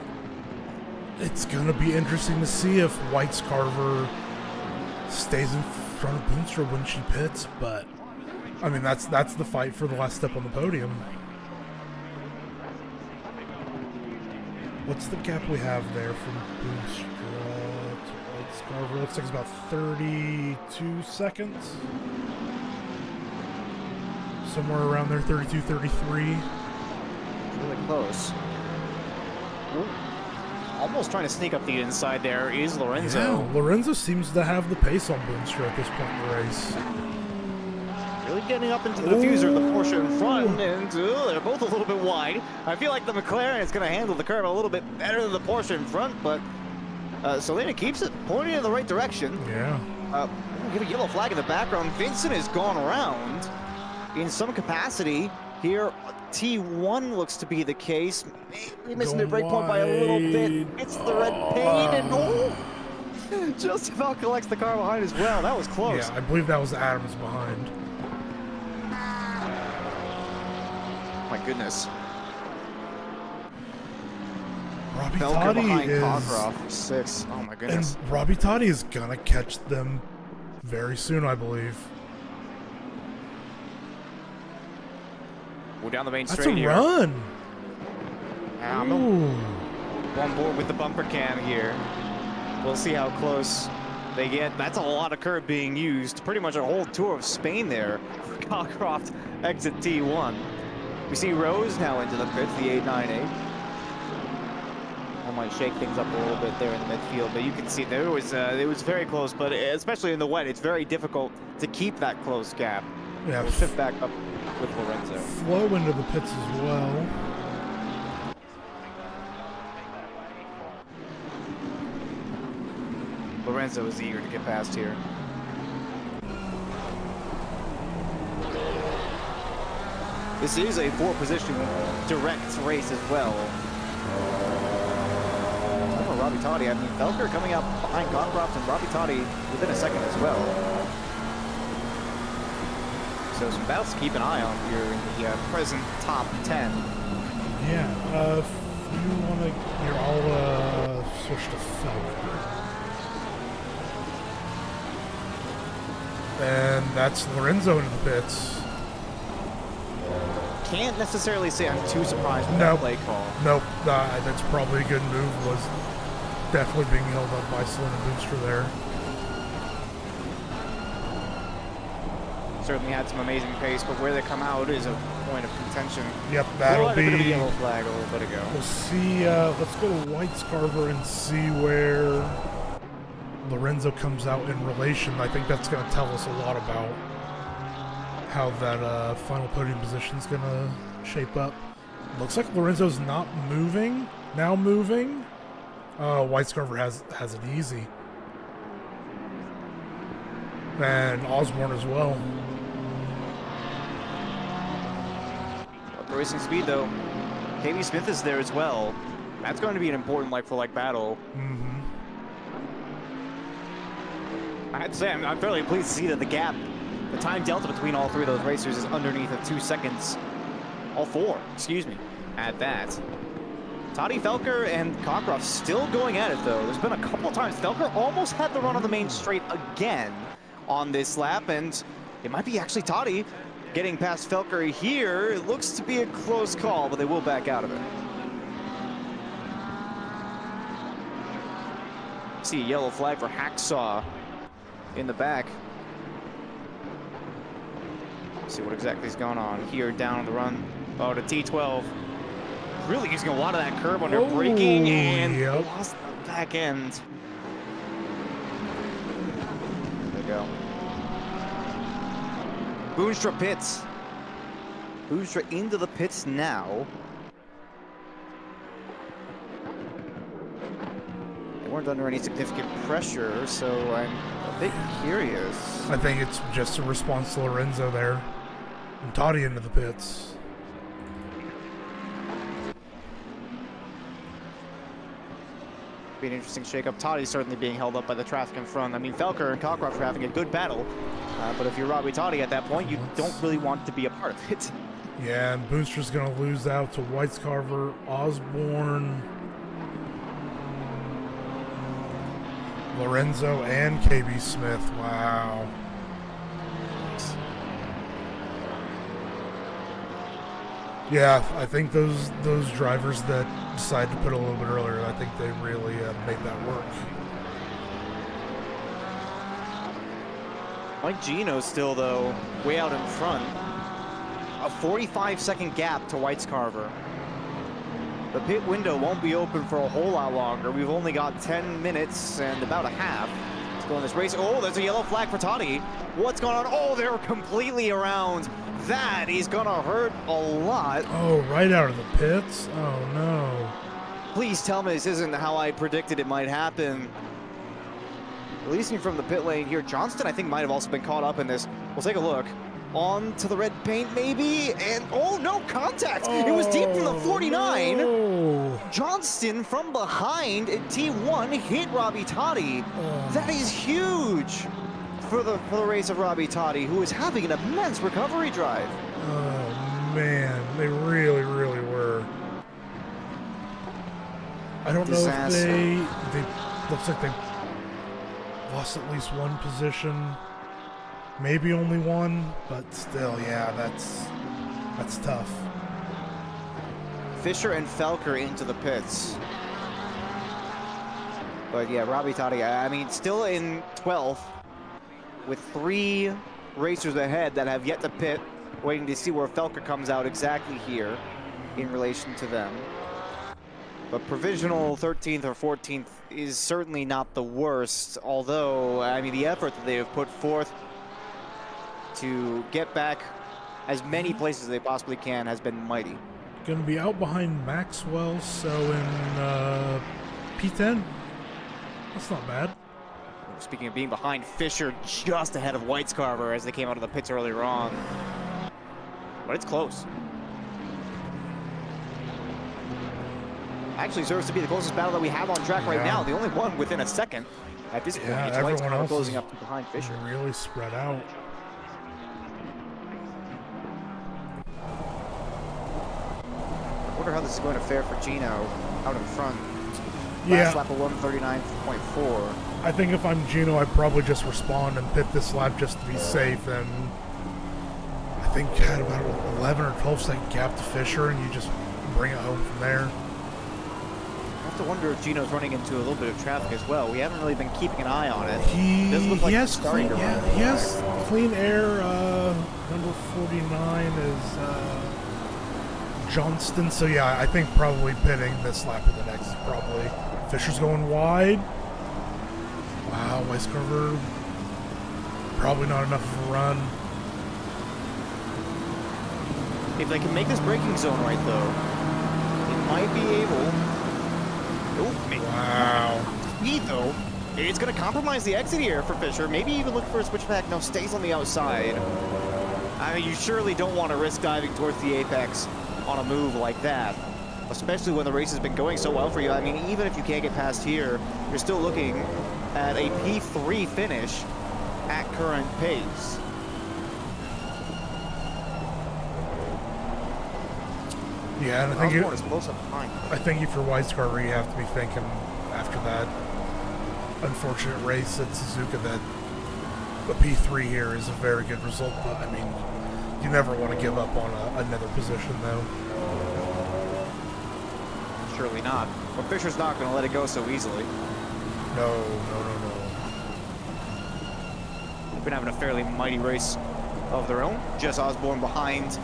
It's going to be interesting to see if White's Carver stays in front of Boonstra when she pits, but I mean, that's the fight for the last step on the podium. What's the gap we have there from Boonstra to White's Carver? Looks like it's about 32 seconds. Somewhere around there, 32, 33. Really close. Ooh. Almost trying to sneak up the inside there is Lorenzo. Yeah, Lorenzo seems to have the pace on Boonstra at this point in the race. Really getting up into the diffuser of the Porsche in front, and they're both a little bit wide. I feel like the McLaren is going to handle the curve a little bit better than the Porsche in front, but Selena keeps it pointing in the right direction. Yeah. Give a yellow flag in the background. Vincent has gone around in some capacity here. T1 looks to be the case. Maybe missing the Going breakpoint by a little bit. wide. It's the red paint and just about collects the car behind as well. That was close. Yeah, I believe that was Adams behind. My goodness. Robbie Felker Toddy behind is, Cockcroft, 6. Oh my and goodness. Robbie Toddy is gonna catch them very soon, I believe. We're down the main That's straight a here. run. I'm Ooh. on board with the bumper cam here. We'll see how close they get. That's a lot of curb being used. Pretty much a whole tour of Spain there for Cockcroft exit T1. We see Rose now into the pits, the 898. I might shake things up a little bit there in the midfield, but you can see there it was very close, but especially in the wet, it's very difficult to keep that close gap. Yeah, We'll shift back up with Lorenzo. flow into the pits as well. Lorenzo is eager to get past here. This is a 4-position direct race as well. Oh, Robbie Toddy, I mean, Felker coming up behind Cockcroft and Robbie Toddy within a second as well. So some battles to keep an eye on here in the present top 10. Yeah, if you want to, here, I'll switch to Felker. And that's Lorenzo into the pits. Can't necessarily say I'm too surprised with Nope. that play call. Nope, that's probably a good move. Was definitely being held up by Slim and Booster there. Certainly had some amazing pace, but where they come out is a point of contention. Yep, that'll A bit of a be. yellow flag a little bit ago. We'll see. Let's go to White's Carver and see where Lorenzo comes out in relation. I think that's going to tell us a lot about how that final podium position is going to shape up. Looks like Lorenzo's not moving. Now moving. White's Carver has it easy. And Osborne as well. Racing speed though. KB Smith is there as well. That's going to be an important like-for-like battle. Mm-hmm. I have to say, I'm fairly pleased to see that the time delta between all three of those racers is underneath of 2 seconds. All four, excuse me, at that. Toddy, Felker, and Cockcroft still going at it though. There's been a couple of times Felker almost had the run on the main straight again on this lap, and it might be actually Toddy getting past Felker here. It looks to be a close call, but they will back out of it. See a yellow flag for Hacksaw in the back. See what exactly is going on here down on the run. Oh, to T12. Really using a lot of that curb under braking and yep. lost the back end. There we go. Boonstra pits. Boonstra into the pits now. They weren't under any significant pressure, so I'm a bit curious. I think it's just a response to Lorenzo there. And Toddy into the pits. Be an interesting shakeup. Toddy's certainly being held up by the traffic in front. I mean, Felker and Cockcroft are having a good battle, but if you're Robbie Toddy at that point, you don't really want to be a part of it. Yeah, and Booster's going to lose out to White's Carver, Osborne, Lorenzo, and KB Smith. Wow. Yeah, I think those drivers that decided to put a little bit earlier, I think they really made that work. Mike Gino still, though, way out in front. A 45-second gap to White's Carver. The pit window won't be open for a whole lot longer. We've only got 10 minutes and about a half to go in this race. Oh, there's a yellow flag for Toddy. What's going on? Oh, they're completely around. That is gonna hurt a lot. Oh, right out of the pits? Oh, no. Please tell me this isn't how I predicted it might happen. Releasing from the pit lane here. Johnston, I think, might have also been caught up in this. We'll take a look. onto the red paint maybe, and oh no, contact! It was deep from the 49. No. Johnston from behind at T1 hit Robbie Totti. That is huge for the race of Robbie Totti, who is having an immense recovery drive. Oh man, they really were. I don't know if they looks like they lost at least one position, maybe only one, but still, yeah, that's tough. Fisher and Felker into the pits. But yeah, Robbie Totti, I mean, still in 12th with 3 racers ahead that have yet to pit, waiting to see where Felker comes out exactly here in relation to them. But provisional 13th or 14th is certainly not the worst, although, I mean, the effort that they have put forth to get back as many places as they possibly can has been mighty. Going to be out behind Maxwell, so in P10. That's not bad. Speaking of being behind, Fisher just ahead of Whitescarver as they came out of the pits earlier on. But it's close. Actually serves to be the closest battle that we have on track right now. The only one within a second at this point. It's everyone else closing up behind Fisher. Really spread out. I wonder how this is going to fare for Gino out in front. Yeah. Last lap of 139.4. I think if I'm Gino, I'd probably just respond and pit this lap just to be safe. And I think you had about 11 or 12 second gap to Fisher, and you just bring it home from there. I have to wonder if Gino's running into a little bit of traffic as well. We haven't really been keeping an eye on it. He doesn't look like he he's has starting clean, to run. he has clean air. Number 49 is Johnston. So yeah, I think probably pitting this lap or the next is probably. Fisher's going wide. Wow, Weiscover, probably not enough of a run. If they can make this braking zone right, though, they might be able. Wow. Speed, though. It's going to compromise the exit here for Fisher. Maybe even look for a switchback. No, stays on the outside. I mean, you surely don't want to risk diving towards the apex on a move like that, especially when the race has been going so well for you. I mean, even if you can't get past here, you're still looking at a P3 finish at current pace. Yeah, and I think if you're Weiscarver, you have to be thinking after that unfortunate race at Suzuka that the P3 here is a very good result. But I mean, you never want to give up on another position, though. Surely not. But Fisher's not going to let it go so easily. No. They've been having a fairly mighty race of their own. Jess Osborne behind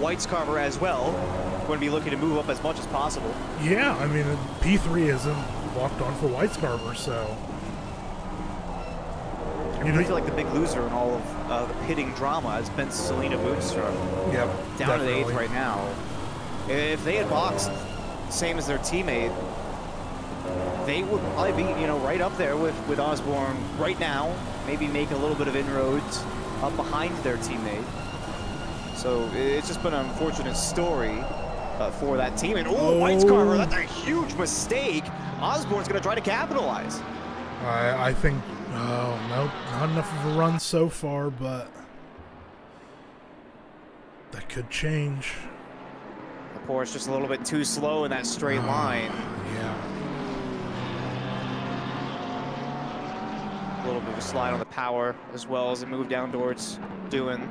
Whitescarver as well. Going to be looking to move up as much as possible. Yeah, I mean, P3 isn't locked on for Whitescarver, so. I feel like the big loser in all of the pitting drama has been Selena Bootstrap. Yep. Down to the 8th right now. If they had boxed same as their teammate, they would probably be, right up there with Osborne right now. Maybe make a little bit of inroads up behind their teammate. So it's just been an unfortunate story for that team. And Whitescarver, that's a huge mistake. Osborne's going to try to capitalize. I think, nope, not enough of a run so far, but that could change. Of course, just a little bit too slow in that straight line. Yeah. A little bit of a slide on the power as well as it moved down towards Doohan.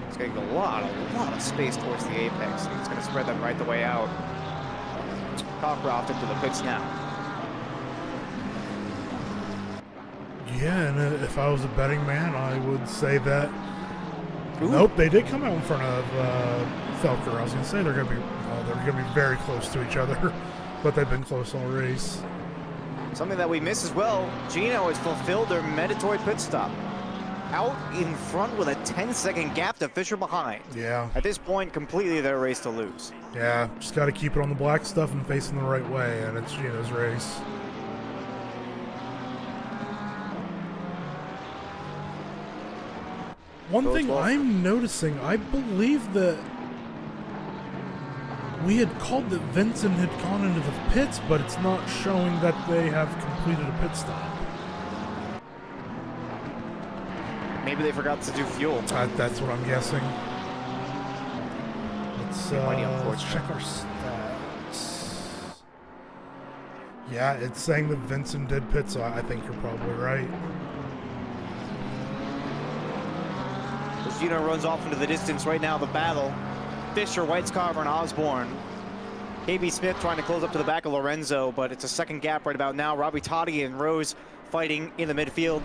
It's getting a lot of space towards the apex. It's going to spread them right the way out. Cockcroft into the pits now. Yeah, and if I was a betting man, I would say that. Nope, they did come out in front of Felker. I was going to say they're going to be very close to each other, but they've been close all race. Something that we miss as well. Gino has fulfilled their mandatory pit stop. Out in front with a 10-second gap to Fisher behind. Yeah. At this point, completely their race to lose. Yeah, just got to keep it on the black stuff and facing the right way, and it's Gino's race. One Both thing well. I'm noticing, I believe that we had called that Vincent had gone into the pits, but it's not showing that they have completed a pit stop. Maybe they forgot to do fuel. That's what I'm guessing. Mighty Let's unfortunate. check our stats. Yeah, it's saying that Vincent did pit, so I think you're probably right. Gino runs off into the distance right now. The battle. Fisher, Whitescarver, and Osborne. KB Smith trying to close up to the back of Lorenzo, but it's a second gap right about now. Robbie Totti and Rose fighting in the midfield.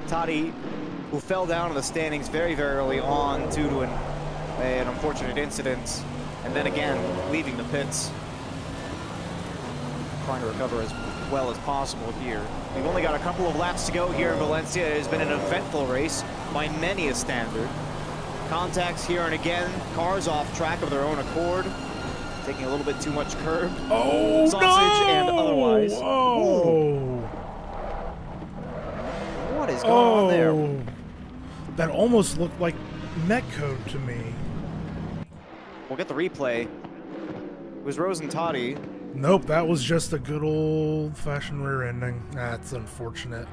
Totti, who fell down in the standings very, very early on due to an unfortunate incident, and then again leaving the pits, trying to recover as well as possible here. We've only got a couple of laps to go here in Valencia. It has been an eventful race by many a standard. Contacts here and again, cars off track of their own accord, taking a little bit too much curb. Oh, sausage no! and otherwise. Oh. What is going on there? That almost looked like netcode to me. We'll get the replay. It was Rose and Totti. Nope, that was just a good old-fashioned rear ending. That's unfortunate.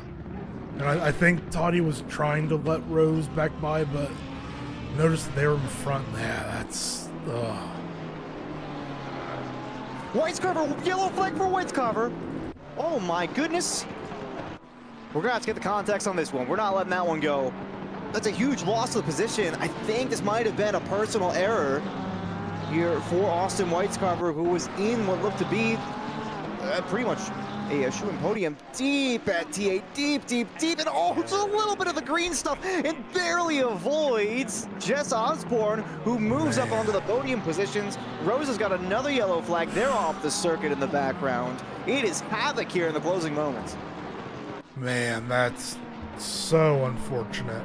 And I think Totti was trying to let Rose back by, but noticed that they were in front. Yeah, that's... Whitescarver, yellow flag for Whitescarver. Oh my goodness. We're gonna have to get the context on this one. We're not letting that one go. That's a huge loss of the position. I think this might have been a personal error here for Austin Whitescarver, who was in what looked to be pretty much a shooting podium deep at T8, deep, and also a little bit of the green stuff, and barely avoids Jess Osborne, who moves up onto the podium positions. Rose has got another yellow flag. They're off the circuit in the background. It is havoc here in the closing moments. Man, that's so unfortunate.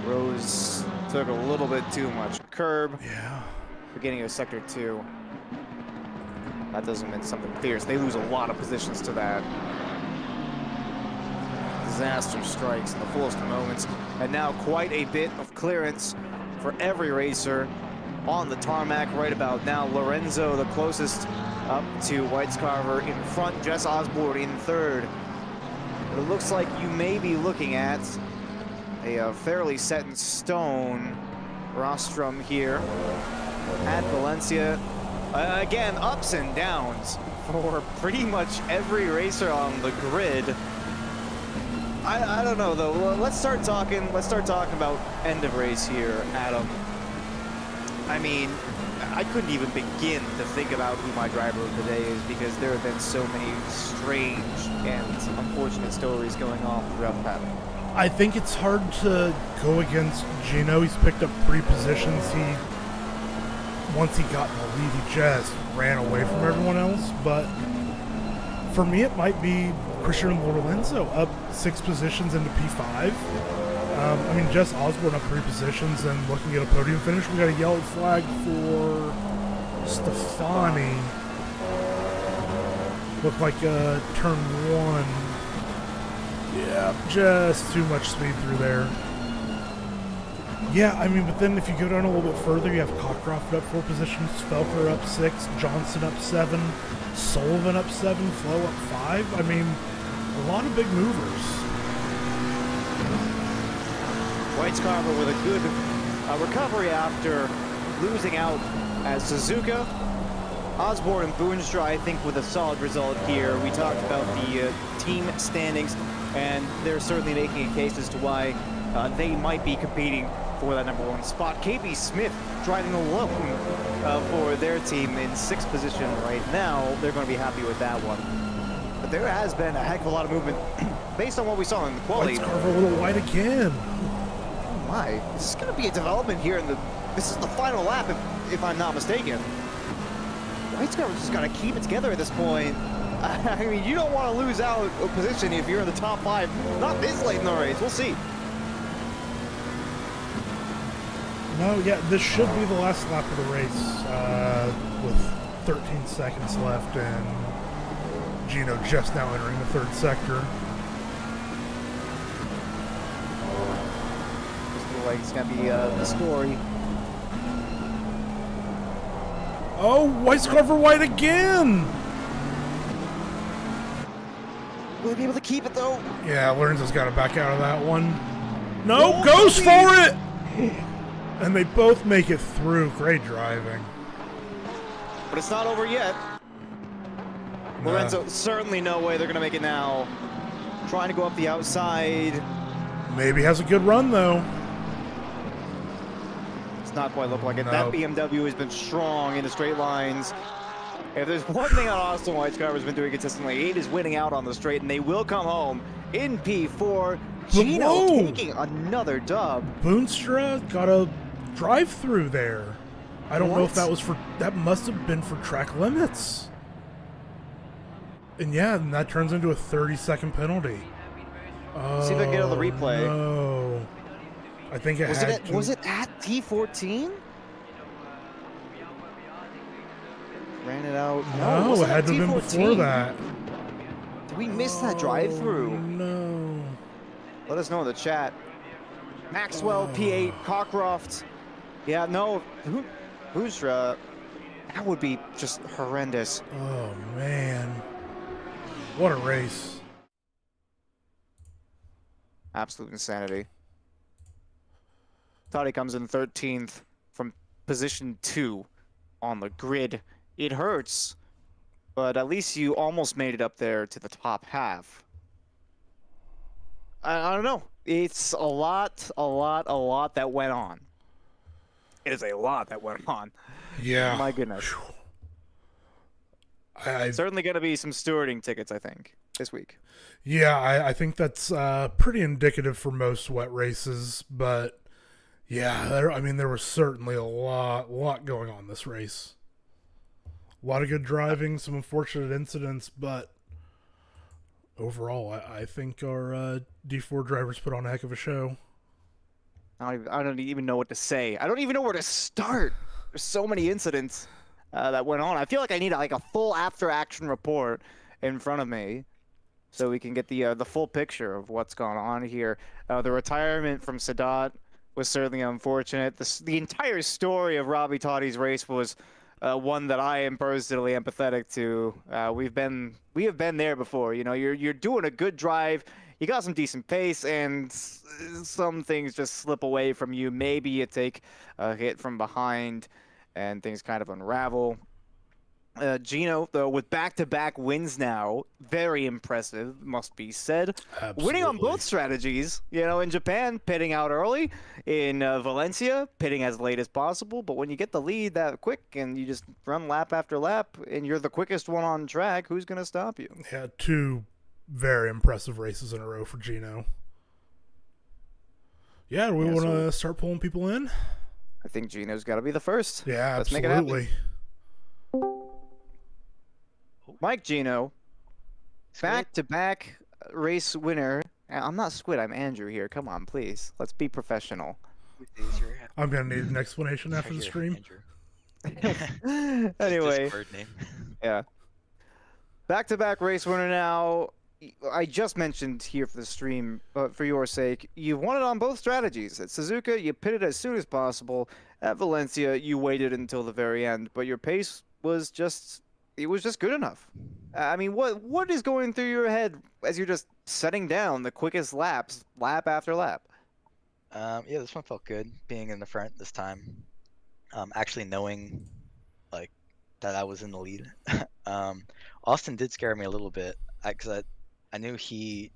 Rose took a little bit too much curb. Yeah. Beginning of sector 2. That doesn't mean something fierce. They lose a lot of positions to that. Disaster strikes in the fullest of moments. And now quite a bit of clearance for every racer on the tarmac right about now. Lorenzo, the closest up to Whitescarver in front. Jess Osborne in third. But it looks like you may be looking at a fairly set in stone rostrum here at Valencia. Again, ups and downs for pretty much every racer on the grid. I don't know though. Let's start talking about end of race here, Adam. I mean, I couldn't even begin to think about who my driver of the day is because there have been so many strange and unfortunate stories going on throughout the pattern. I think it's hard to go against Gino. He's picked up 3 positions. Once he got in the lead, he just ran away from everyone else. But for me, it might be Christian Lorenzo up 6 positions into P5. I mean, Jess Osborne up 3 positions and looking at a podium finish. We got a yellow flag for Stefani. Looked like turn 1. Yeah, just too much speed through there. Yeah, I mean, but then if you go down a little bit further, you have Cockcroft up 4 positions, Felker up 6, Johnson up 7, Sullivan up 7, Flo up 5. I mean, a lot of big movers. Whitescarver with a good recovery after losing out as Suzuka. Osborne and Boonstra, I think, with a solid result here. We talked about the team standings, and they're certainly making a case as to why they might be competing for that number 1 spot. KB Smith driving alone for their team in 6th position right now. They're going to be happy with that one. But there has been a heck of a lot of movement based on what we saw in the quality. Whitescarver a little wide again. Oh my, this is going to be a development here in this is the final lap if I'm not mistaken. Whitescarver's just got to keep it together at this point. I mean, you don't want to lose out a position if you're in the top 5. Not this late in the race. We'll see. No, yeah, this should be the last lap of the race with 13 seconds left and Gino just now entering the 3rd sector. like it's gonna be the story. Oh, White's cover White again! Will he be able to keep it though? Yeah, Lorenzo's got to back out of that one. No, goes for it! And they both make it through. Great driving. But it's not over yet. Lorenzo, certainly no way they're going to make it now. Trying to go up the outside. Maybe has a good run, though. It's not quite look like it. No. That BMW has been strong in the straight lines. If there's one thing that Austin White's car has been doing consistently, it is winning out on the straight, and they will come home in P4. Gino whoa! taking another dub. Boonstra got a drive-through there. I don't know if What? that was for... That must have been for track limits. And yeah, and that turns into a 30-second penalty. See if I can get on the replay. No. I think it Was it at T14? Ran it out. No, was it had to have been before T14? that. Did we miss that drive-through? No. Let us know in the chat. Maxwell, P8, Cockcroft. Yeah, no. Boonstra. That would be just horrendous. Oh, man. What a race. Absolute insanity. Thought he comes in 13th from position 2 on the grid. It hurts, but at least you almost made it up there to the top half. I don't know. It's a lot that went on. It is a lot that went on. Yeah. My goodness. Certainly going to be some stewarding tickets, I think, this week. Yeah, I think that's pretty indicative for most wet races, but yeah, there was certainly a lot going on this race. A lot of good driving, some unfortunate incidents, but overall, I think our D4 drivers put on a heck of a show. I don't even know what to say. I don't even know where to start. There's so many incidents that went on. I feel like I need a full after-action report in front of me, so we can get the full picture of what's gone on here. The retirement from Sadat was certainly unfortunate. The entire story of Robbie Toddy's race was one that I am personally empathetic to. We have been there before. You know, you're doing a good drive. You got some decent pace, and some things just slip away from you. Maybe you take a hit from behind, and things kind of unravel. Gino, though, with back-to-back wins now, very impressive, must be said. Absolutely. Winning on both strategies. You know, in Japan, pitting out early. In Valencia, pitting as late as possible. But when you get the lead that quick and you just run lap after lap, and you're the quickest one on track, who's going to stop you? Yeah, 2 very impressive races in a row for Gino. Yeah, we want to start pulling people in? I think Gino's got to be the first. Yeah, Let's make it happen. absolutely. Mike Gino, back-to-back race winner. I'm not Squid, I'm Andrew here. Come on, please. Let's be professional. I'm going to need an explanation after the stream. Anyway, Bird name. yeah. Back-to-back race winner now. I just mentioned here for the stream, but for your sake, you've won it on both strategies. At Suzuka, you pitted as soon as possible. At Valencia, you waited until the very end, but your pace was just good enough. I mean, what is going through your head as you're just setting down the quickest laps, lap after lap? Yeah, this one felt good, being in the front this time. Actually knowing, like, that I was in the lead. Austin did scare me a little bit, because I knew he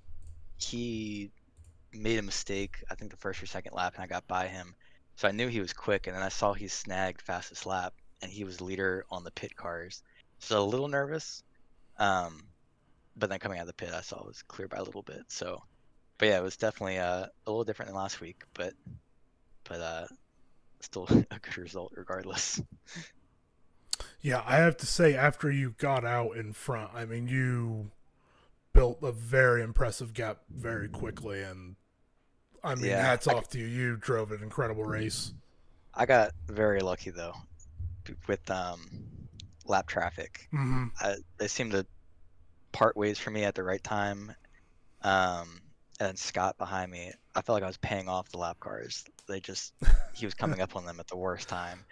made a mistake, I think the first or second lap, and I got by him. So I knew he was quick, and then I saw he snagged fastest lap, and he was leader on the pit cars. So a little nervous, but then coming out of the pit, I saw it was clear by a little bit. So, but yeah, it was definitely a little different than last week, but still a good result regardless. Yeah, I have to say, after you got out in front, I mean, you built a very impressive gap very quickly, and I mean, hats off to you. You drove an incredible race. I got very lucky though with lap traffic. Mm-hmm. They seemed to part ways for me at the right time, and and Scott behind me, I felt like I was paying off the lap cars. He was coming up on them at the worst time.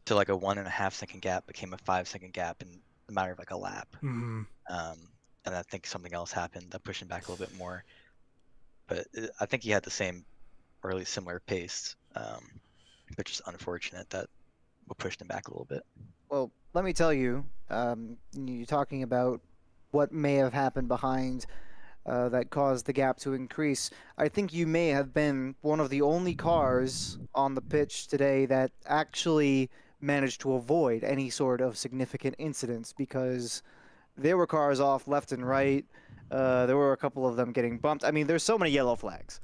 So like a 1.5 second gap became a 5 second gap in a matter of like a lap. Mm-hmm. And I think something else happened that pushed him back a little bit more. But I think he had the same or at least similar pace, but just unfortunate that we pushed him back a little bit. Well, let me tell you, you're talking about what may have happened behind that caused the gap to increase. I think you may have been one of the only cars on the pitch today that actually managed to avoid any sort of significant incidents, because there were cars off left and right. There were a couple of them getting bumped. I mean, there's so many yellow flags.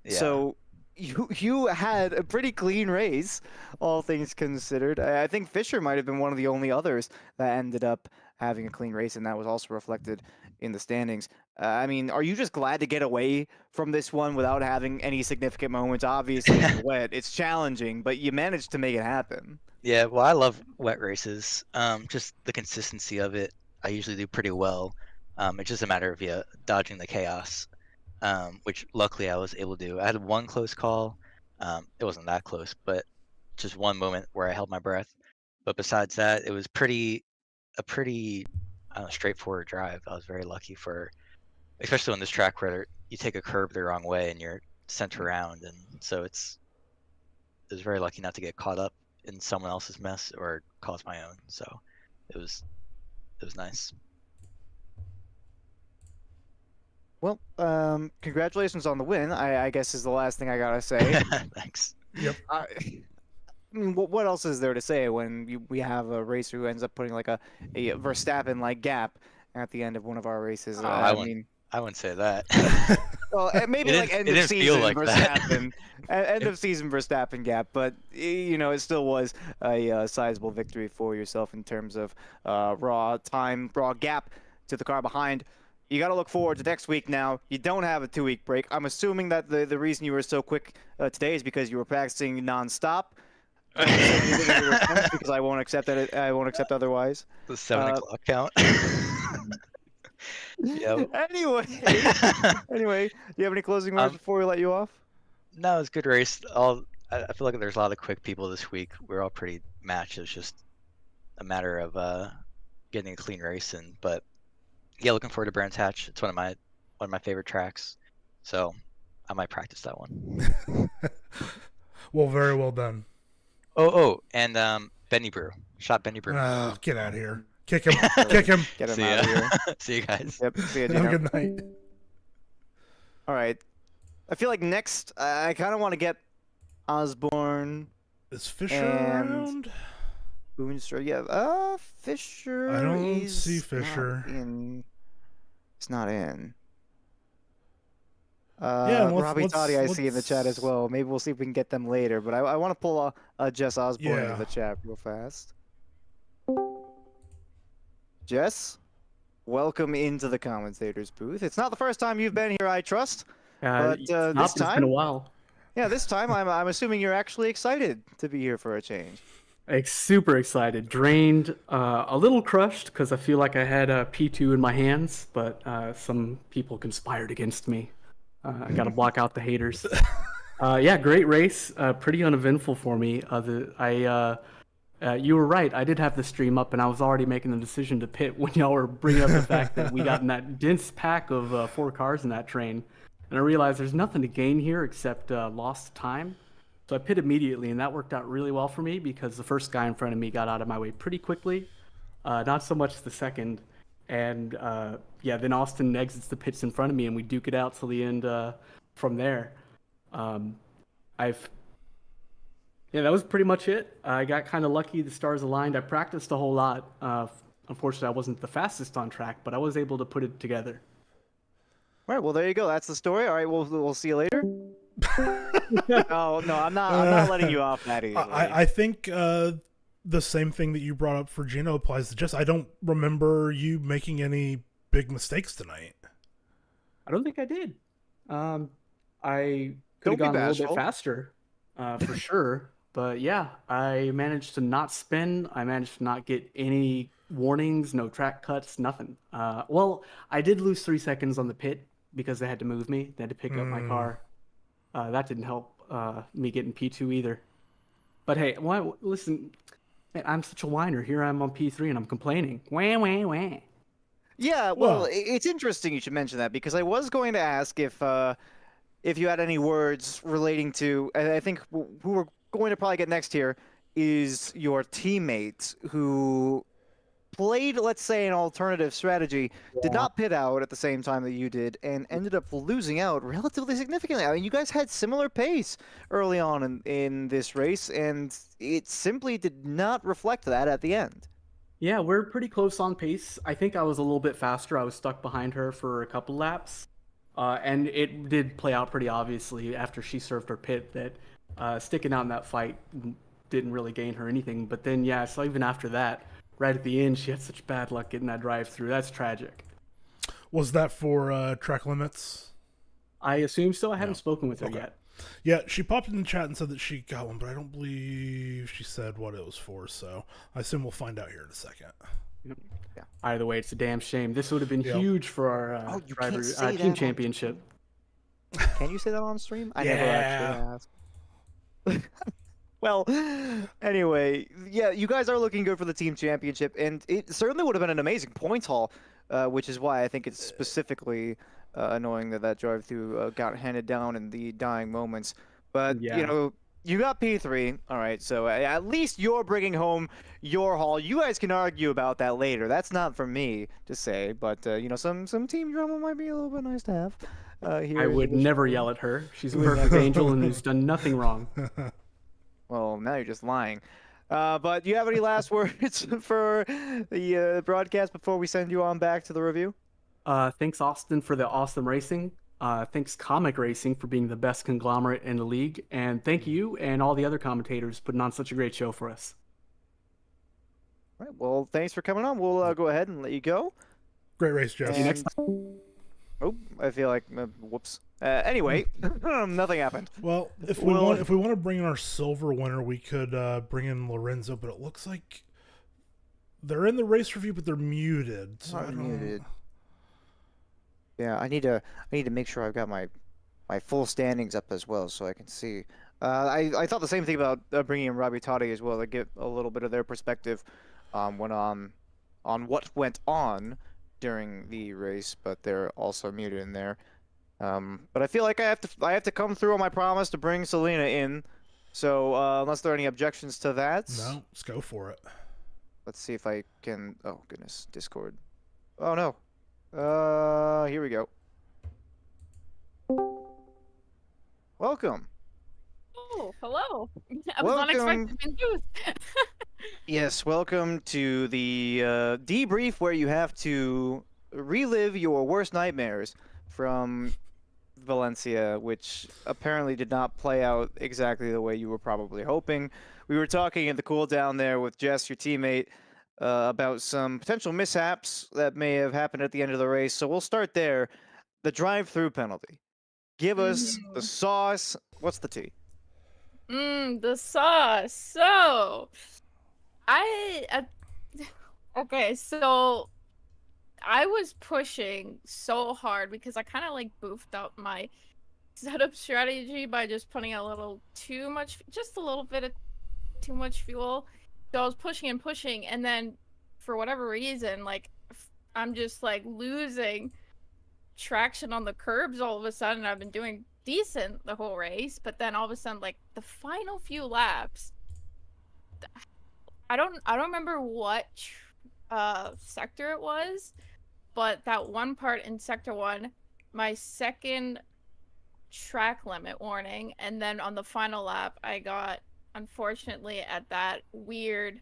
Yeah. So you had a pretty clean race, all things considered. I think Fisher might have been one of the only others that ended up having a clean race, and that was also reflected in the standings. I mean, are you just glad to get away from this one without having any significant moments? Obviously, it's wet, it's challenging, but you managed to make it happen. Yeah, well, I love wet races. Just the consistency of it, I usually do pretty well. It's just a matter of dodging the chaos, which luckily I was able to do. I had one close call. It wasn't that close, but just one moment where I held my breath. But besides that, it was a pretty straightforward drive. I was very lucky especially on this track where you take a curb the wrong way and you're sent around, and so I was very lucky not to get caught up in someone else's mess or cause my own. So it was nice. Well, congratulations on the win, I guess is the last thing I gotta say. Thanks. Yep. I mean, what else is there to say when we have a racer who ends up putting like a Verstappen-like gap at the end of one of our races? I wouldn't say that. Well, maybe like end of season Verstappen, end of season Verstappen gap, but it still was a sizable victory for yourself in terms of raw gap to the car behind. You got to look forward to next week now. You don't have a 2-week break. I'm assuming that the reason you were so quick today is because you were practicing nonstop. Because I won't accept that. I won't accept otherwise. The 7 o'clock count. Yep. Anyway, do you have any closing words before we let you off? No, it's a good race. I feel like there's a lot of quick people this week. We're all pretty matched. It's just a matter of getting a clean race in. But yeah, looking forward to Brands Hatch. It's one of my favorite tracks, so I might practice that one. Well, very well done. And Benny Brew. Shot Benny Brew. Oh, get out of here. Kick him. Kick him. Get him out of here. See you guys. Yep. See you, Have a good night. All right. I feel like next, I kind of want to get Osborne. Is Fisher around? Boonstra. Yeah. Fisher. I don't see Fisher. It's not in. Yeah, Robbie Toddy, I see in the chat as well. Maybe we'll see if we can get them later. But I want to pull Jess Osborne into the chat real fast. Jess, welcome into the commentators booth. It's not the first time you've been here, I trust. But this time, it's been a while. Yeah, this time I'm assuming you're actually excited to be here for a change. Super excited. Drained, a little crushed because I feel like I had a P2 in my hands, but some people conspired against me. I got to block out the haters. Yeah, great race. Pretty uneventful for me. You were right. I did have the stream up, and I was already making the decision to pit when y'all were bringing up the fact that we got in that dense pack of 4 cars in that train. And I realized there's nothing to gain here except lost time. So I pit immediately, and that worked out really well for me because the first guy in front of me got out of my way pretty quickly. Not so much the second. And yeah, then Austin exits the pits in front of me, and we duke it out till the end from there. Yeah, that was pretty much it. I got kind of lucky. The stars aligned. I practiced a whole lot. Unfortunately, I wasn't the fastest on track, but I was able to put it together. All right, well, there you go. That's the story. All right, we'll see you later. No, I'm not letting you off that easily. I think the same thing that you brought up for Gino applies to Jess. I don't remember you making any big mistakes tonight. I don't think I did. I could have gone a little bit faster, for sure. But yeah, I managed to not spin. I managed to not get any warnings, no track cuts, nothing. Well, I did lose 3 seconds on the pit, because they had to move me. They had to pick up my car. That didn't help me getting P2 either. But hey, listen, man, I'm such a whiner. Here I'm on P3 and I'm complaining. Wah, wah, wah. Yeah, well, it's interesting you should mention that because I was going to ask if you had any words relating to. I think who we're going to probably get next here is your teammate who played, let's say, an alternative strategy, did not pit out at the same time that you did, and ended up losing out relatively significantly. I mean, you guys had similar pace early on in this race, and it simply did not reflect that at the end. Yeah, we're pretty close on pace. I think I was a little bit faster. I was stuck behind her for a couple laps. And it did play out pretty obviously after she served her pit that sticking out in that fight didn't really gain her anything. But then, yeah, so even after that, right at the end, she had such bad luck getting that drive-through. That's tragic. Was that for track limits? I assume so. I haven't spoken with her yet. Yeah, she popped in the chat and said that she got one, but I don't believe she said what it was for, so I assume we'll find out here in a second. Yep. Yeah. Either way, it's a damn shame. This would have been huge for our team championship. Can you say that on stream? I never actually asked. Well, anyway, yeah, you guys are looking good for the team championship, and it certainly would have been an amazing points haul, which is why I think it's specifically annoying that drive-through got handed down in the dying moments. But, you know, you got P3, all right, so at least you're bringing home your haul. You guys can argue about that later. That's not for me to say, but, you know, some team drama might be a little bit nice to have. Here I would never yell at her. She's a perfect angel and has done nothing wrong. Well, now you're just lying. But do you have any last words for the broadcast before we send you on back to the review? Thanks, Austin, for the awesome racing. Thanks, Comic Racing, for being the best conglomerate in the league. And thank you and all the other commentators putting on such a great show for us. All right, well, thanks for coming on. We'll go ahead and let you go. Great race, Jeff. See you next time. Oh, I feel like, whoops. Anyway, nothing happened. Well, if we want to bring in our silver winner, we could bring in Lorenzo, but it looks like they're in the race review, but they're muted. So muted. Yeah, I need to make sure I've got my full standings up as well, so I can see. I thought the same thing about bringing in Robbie Totti as well to get a little bit of their perspective on what went on during the race, but they're also muted in there. But I feel like I have to come through on my promise to bring Selena in. So unless there are any objections to that, no, let's go for it. Let's see if I can. Oh goodness, Discord. Oh no. Here we go. Welcome. Oh, hello. I was unexpected news. Yes, welcome to the debrief where you have to relive your worst nightmares from Valencia, which apparently did not play out exactly the way you were probably hoping. We were talking in the cool down there with Jess, your teammate, about some potential mishaps that may have happened at the end of the race. So we'll start there. The drive-through penalty. Give us the sauce. What's the tea? The sauce. So, okay, so I was pushing so hard because I kind of like boofed up my setup strategy by just putting a little too much, just a little bit of too much fuel. So I was pushing and pushing, and then for whatever reason, like I'm just like losing traction on the curbs all of a sudden. I've been doing decent the whole race, but then all of a sudden, like the final few laps, I don't remember what sector it was, but that one part in sector 1, my second track limit warning, and then on the final lap I got, unfortunately, at that weird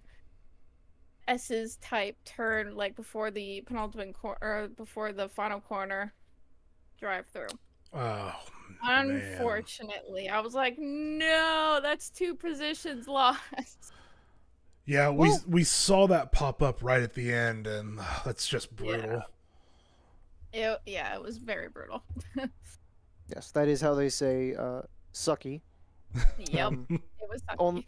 S's type turn, like before the penultimate or before the final corner drive through. Oh, unfortunately, man. I was like, no, that's 2 positions lost. Yeah, we saw that pop up right at the end, and that's just brutal. Yeah, it was very brutal. Yes, that is how they say sucky. Yep, it was sucky.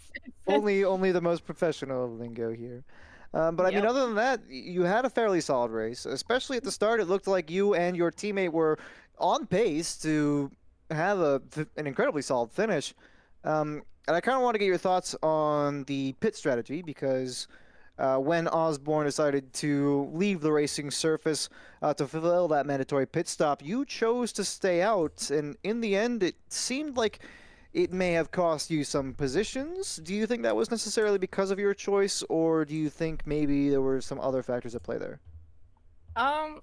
Only the most professional lingo here. But I mean, other than that, you had a fairly solid race, especially at the start. It looked like you and your teammate were on pace to have an incredibly solid finish. And I kind of want to get your thoughts on the pit strategy because when Osborne decided to leave the racing surface to fulfill that mandatory pit stop, you chose to stay out, and in the end, it seemed like it may have cost you some positions. Do you think that was necessarily because of your choice, or do you think maybe there were some other factors at play there?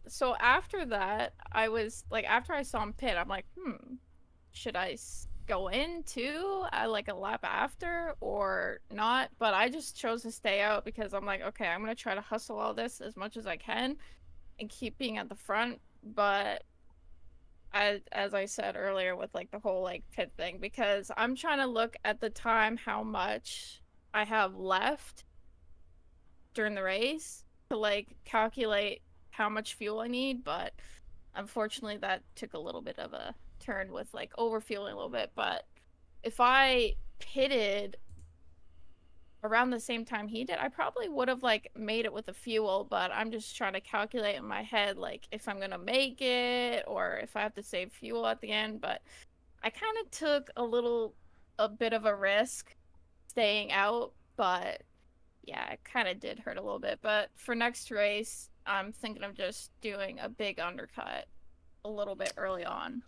So after that, I was like, after I saw him pit, I'm like, should I go in too, like a lap after or not? But I just chose to stay out because I'm like, okay, I'm gonna try to hustle all this as much as I can and keep being at the front. But as I said earlier with like the whole like pit thing, because I'm trying to look at the time how much I have left during the race to like calculate how much fuel I need, but unfortunately that took a little bit of a turn with like overfueling a little bit. But if I pitted around the same time he did, I probably would have like made it with the fuel, but I'm just trying to calculate in my head like if I'm gonna make it or if I have to save fuel at the end. But I kind of took a bit of a risk staying out, but yeah, it kind of did hurt a little bit. But for next race, I'm thinking of just doing a big undercut a little bit early on.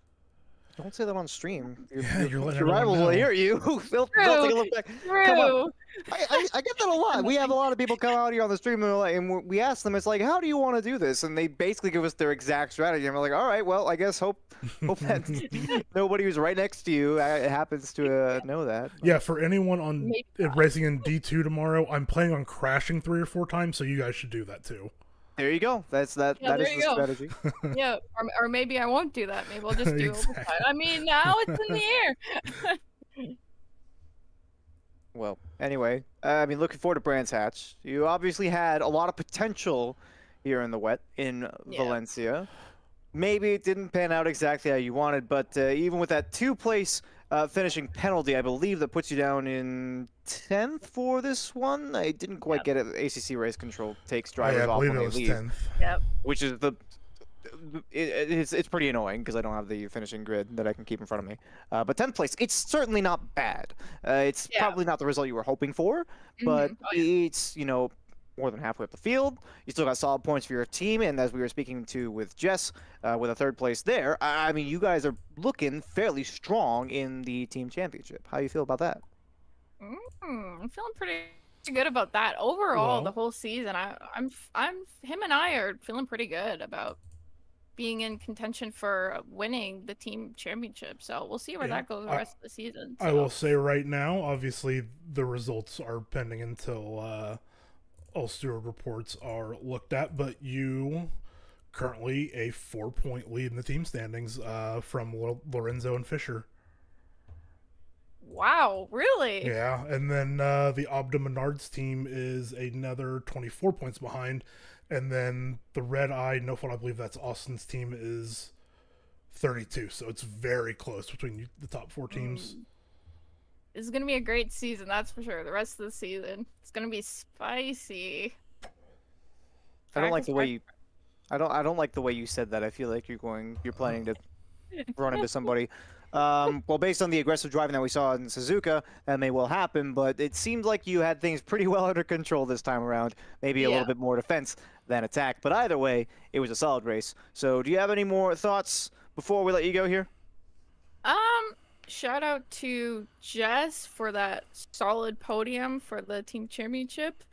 Don't say that on stream. You're letting Your rivals will hear you. They'll take a look back. Come on. I get that a lot. We have a lot of people come out here on the stream and we ask them, it's like, how do you want to do this? And they basically give us their exact strategy. And we're like, all right, well, I guess hope that nobody who's right next to you happens to know that. Yeah, for anyone on racing in D2 tomorrow, I'm planning on crashing 3 or 4 times, so you guys should do that too. There you go. That is the strategy. Yeah, or maybe I won't do that. Maybe I'll just do overtime. I mean, now it's in the air. Well, anyway, I mean, looking forward to Brands Hatch. You obviously had a lot of potential here in the wet in Valencia. Maybe it didn't pan out exactly how you wanted, but even with that 2-place finishing penalty, I believe that puts you down in 10th for this one. I didn't quite get it. ACC Race Control takes drivers off when they leave. 10th. Yep. Which is it's pretty annoying because I don't have the finishing grid that I can keep in front of me. But 10th place, it's certainly not bad. It's probably not the result you were hoping for, but it's, you know, more than halfway up the field. You still got solid points for your team, and as we were speaking to with Jess, with a 3rd place there, I mean, you guys are looking fairly strong in the team championship. How do you feel about that? I'm feeling pretty good about that overall. The whole season, I'm him and I are feeling pretty good about being in contention for winning the team championship. So we'll see where that goes the rest of the season. So. I will say right now, obviously the results are pending until all steward reports are looked at, but you currently a 4-point lead in the team standings from Lorenzo and Fisher. Wow, really? Yeah, and then the Obda Menards team is another 24 points behind, and then the Red Eye, no fault, I believe that's Austin's team, is 32, so it's very close between the top 4 teams. This is gonna be a great season, that's for sure. The rest of the season, it's gonna be spicy. I don't like the way you. I don't like the way you said that. I feel like you're planning to run into somebody. Well, based on the aggressive driving that we saw in Suzuka, that may well happen. But it seemed like you had things pretty well under control this time around. Maybe a little bit more defense than attack. But either way, it was a solid race. So, do you have any more thoughts before we let you go here? Shout out to Jess for that solid podium for the team championship.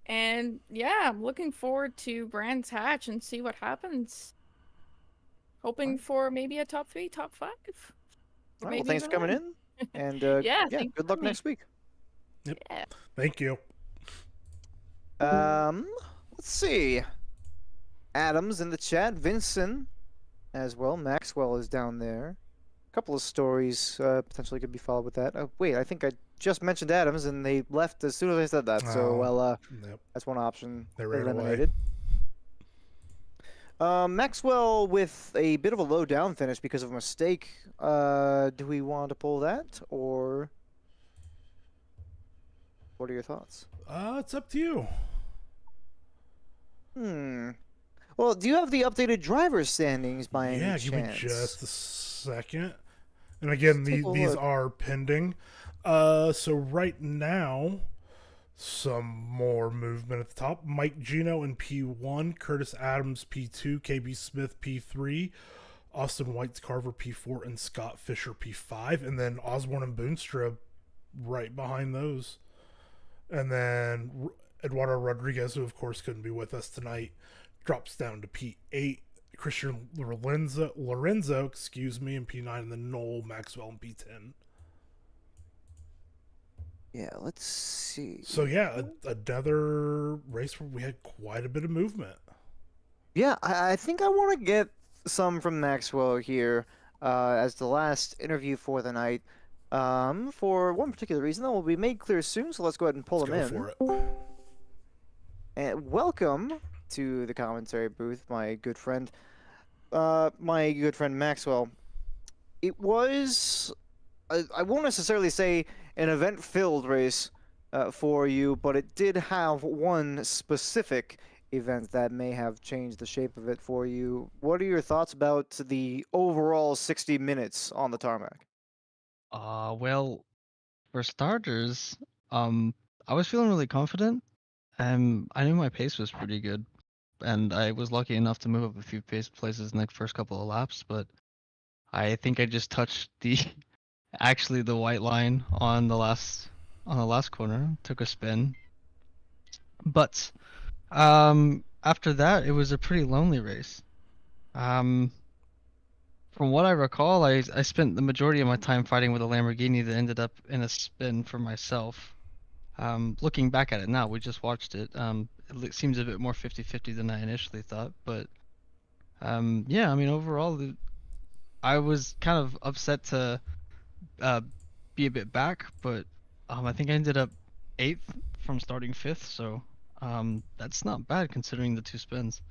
And yeah, I'm looking forward to Brands Hatch and see what happens. Hoping for maybe a top 3, top 5. All right, well, thanks for coming in. And good luck next week. Yep. Yeah. Thank you. Let's see. Adams in the chat. Vincent as well. Maxwell is down there. Couple of stories potentially could be followed with that. Wait, I think I just mentioned Adams and they left as soon as I said that. So, that's one option eliminated. Maxwell with a bit of a low down finish because of a mistake. Do we want to pull that, or what are your thoughts? It's up to you. Well, do you have the updated driver standings by any Yeah, chance? give me just a second. And again, Let's take a these look. are pending. So right now, some more movement at the top. Mike Gino in P1, Curtis Adams P2, KB Smith P3, Austin White's Carver P4, and Scott Fisher P5, and then Osborne and Boonstra right behind those. And then Eduardo Rodriguez, who of course couldn't be with us tonight, drops down to P8. Christian Lorenzo, excuse me, in P9, and then Noel Maxwell in P10. Yeah, let's see. So yeah, another race where we had quite a bit of movement. Yeah, I think I want to get some from Maxwell here as the last interview for the night. For one particular reason that will be made clear soon, so let's go ahead and pull him in. Go for it. And welcome to the commentary booth, my good friend Maxwell. It was, I won't necessarily say an event-filled race for you, but it did have one specific event that may have changed the shape of it for you. What are your thoughts about the overall 60 minutes on the tarmac? Well, for starters, I was feeling really confident. I knew my pace was pretty good, and I was lucky enough to move up a few places in the first couple of laps, but I think I just touched the actually the white line on the last corner, took a spin. But after that, it was a pretty lonely race. From what I recall, I spent the majority of my time fighting with a Lamborghini that ended up in a spin for myself. Looking back at it now, we just watched it. It seems a bit more 50-50 than I initially thought, but yeah, I mean, overall, I was kind of upset to be a bit back, but I think I ended up 8th from starting 5th, so that's not bad considering the 2 spins.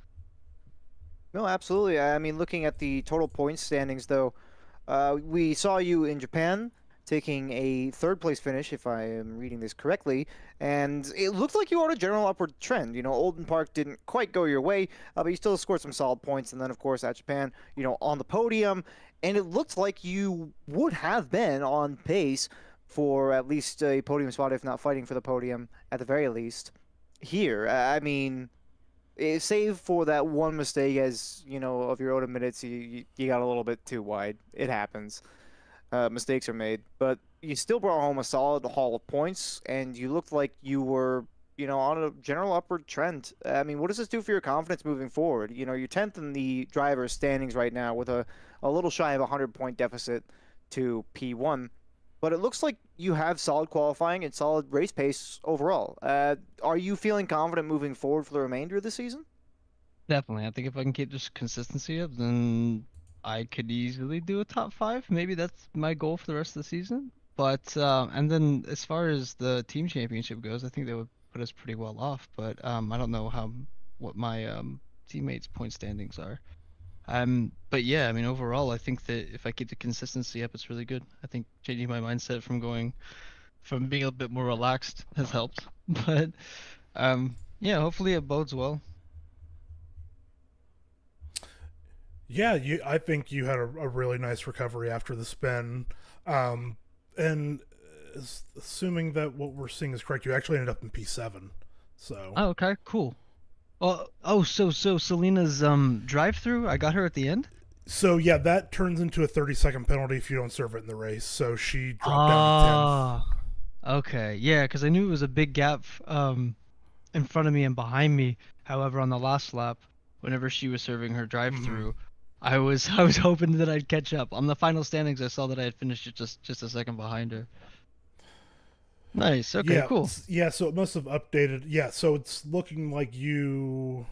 No, absolutely. I mean, looking at the total points standings, though, we saw you in Japan taking a 3rd place finish, if I am reading this correctly, and it looked like you were on a general upward trend. You know, Olden Park didn't quite go your way, but you still scored some solid points, and then, of course, at Japan, you know, on the podium, and it looked like you would have been on pace for at least a podium spot, if not fighting for the podium at the very least. Here, I mean, save for that one mistake, as you know, of your own minutes, you got a little bit too wide. It happens. Mistakes are made, but you still brought home a solid haul of points, and you looked like you were, you know, on a general upward trend. I mean, what does this do for your confidence moving forward? You know, you're 10th in the driver's standings right now with a little shy of a 100-point deficit to P1, but it looks like you have solid qualifying and solid race pace overall. Are you feeling confident moving forward for the remainder of the season? Definitely. I think if I can keep this consistency up, then I could easily do a top 5. Maybe that's my goal for the rest of the season. But and then as far as the team championship goes, I think they would put us pretty well off. But I don't know what my teammates' point standings are. But yeah, I mean, overall, I think that if I keep the consistency up, it's really good. I think changing my mindset from being a bit more relaxed has helped. But yeah, hopefully it bodes well. Yeah, I think you had a really nice recovery after the spin. And assuming that what we're seeing is correct, you actually ended up in P7. So. Oh, okay, cool. So Selena's drive-through, I got her at the end? So yeah, that turns into a 30-second penalty if you don't serve it in the race. So she dropped down to 10th. Okay, yeah, because I knew it was a big gap in front of me and behind me. However, on the last lap, whenever she was serving her drive-through, I was hoping that I'd catch up. On the final standings, I saw that I had finished just a second behind her. Nice. Okay, yeah, cool. Yeah, so it must have updated. Yeah, so it's looking like you.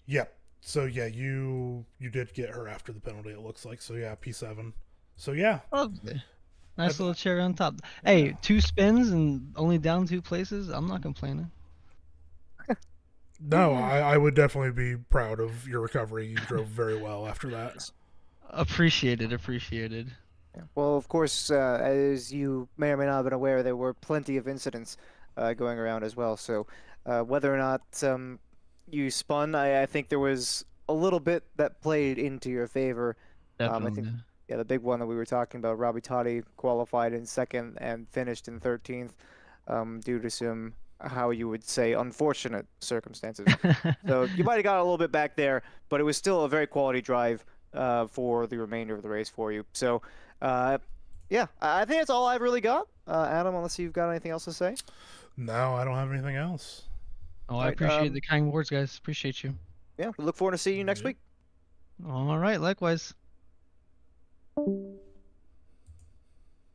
Yep. So yeah, you did get her after the penalty. It looks like. So yeah, P7. So yeah. Lovely. Nice little cherry on top. Hey, 2 spins and only down 2 places. I'm not complaining. No, I would definitely be proud of your recovery. You drove very well after that. Appreciated. Well, of course, as you may or may not have been aware, there were plenty of incidents going around as well. So whether or not you spun. I think there was a little bit that played into your favor. Definitely. I think, yeah, the big one that we were talking about, Robbie Totti qualified in second and finished in 13th, due to some, how you would say, unfortunate circumstances. So you might have got a little bit back there, but it was still a very quality drive for the remainder of the race for you. So, yeah, I think that's all I've really got. Adam, unless you've got anything else to say? No, I don't have anything else. Oh, I appreciate the kind words, guys. Appreciate you. Yeah, we look forward to seeing you next week. All right, likewise.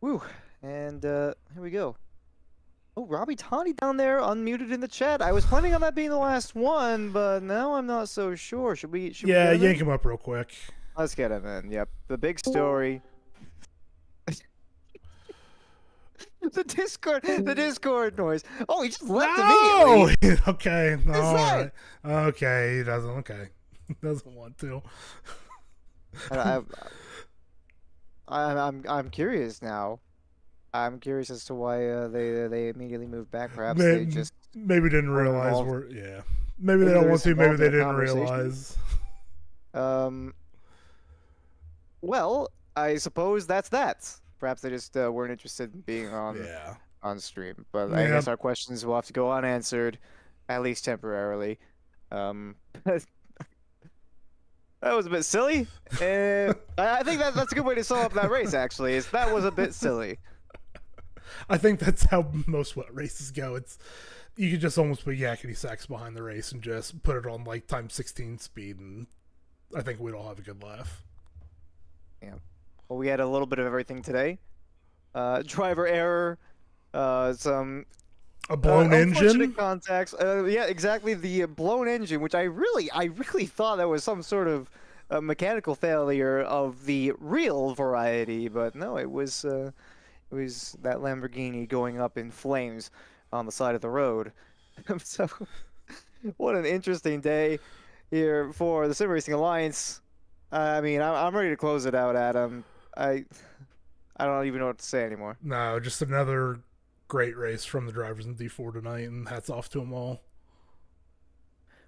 Woo, and here we go. Oh, Robbie Totti down there, unmuted in the chat. I was planning on that being the last one, but now I'm not so sure. Should we Yeah, get yank him up real quick. Let's get him in. Yep, the big story. The Discord noise. Oh, he just left immediately. Okay, all right. Okay, he doesn't. Okay, he doesn't want to. I'm curious now. I'm curious as to why they immediately moved back. Perhaps Maybe, they just maybe didn't realize we're Maybe they don't want to. Maybe they didn't realize. Well, I suppose that's that. Perhaps they just weren't interested in being on stream. But I guess our questions will have to go unanswered, at least temporarily. That was a bit silly. I think that's a good way to sum up that race. Actually, that was a bit silly. I think that's how most wet races go. You could just almost put yakety sax behind the race and just put it on like times 16 speed, and I think we'd all have a good laugh. Yeah. Well, we had a little bit of everything today. Driver error, some a blown engine contacts. Yeah, exactly. The blown engine, which I really thought that was some sort of mechanical failure of the real variety, but no, it was that Lamborghini going up in flames on the side of the road. So, what an interesting day here for the Sim Racing Alliance. I mean, I'm ready to close it out, Adam. I don't even know what to say anymore. No, just another great race from the drivers in D4 tonight, and hats off to them all.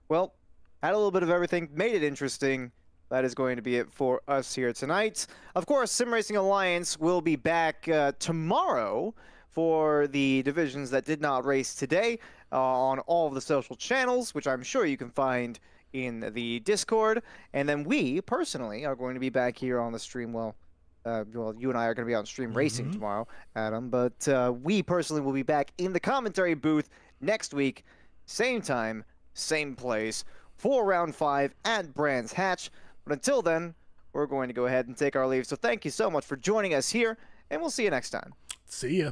Well, had a little bit of everything, made it interesting. That is going to be it for us here tonight. Of course, Sim Racing Alliance will be back tomorrow for the divisions that did not race today on all of the social channels, which I'm sure you can find in the Discord. And then we, personally, are going to be back here on the stream. Well, you and I are going to be on stream racing tomorrow, Adam. But we personally will be back in the commentary booth next week. Same time, same place, for round 5 at Brands Hatch. But until then, we're going to go ahead and take our leave. So thank you so much for joining us here, and we'll see you next time. See ya.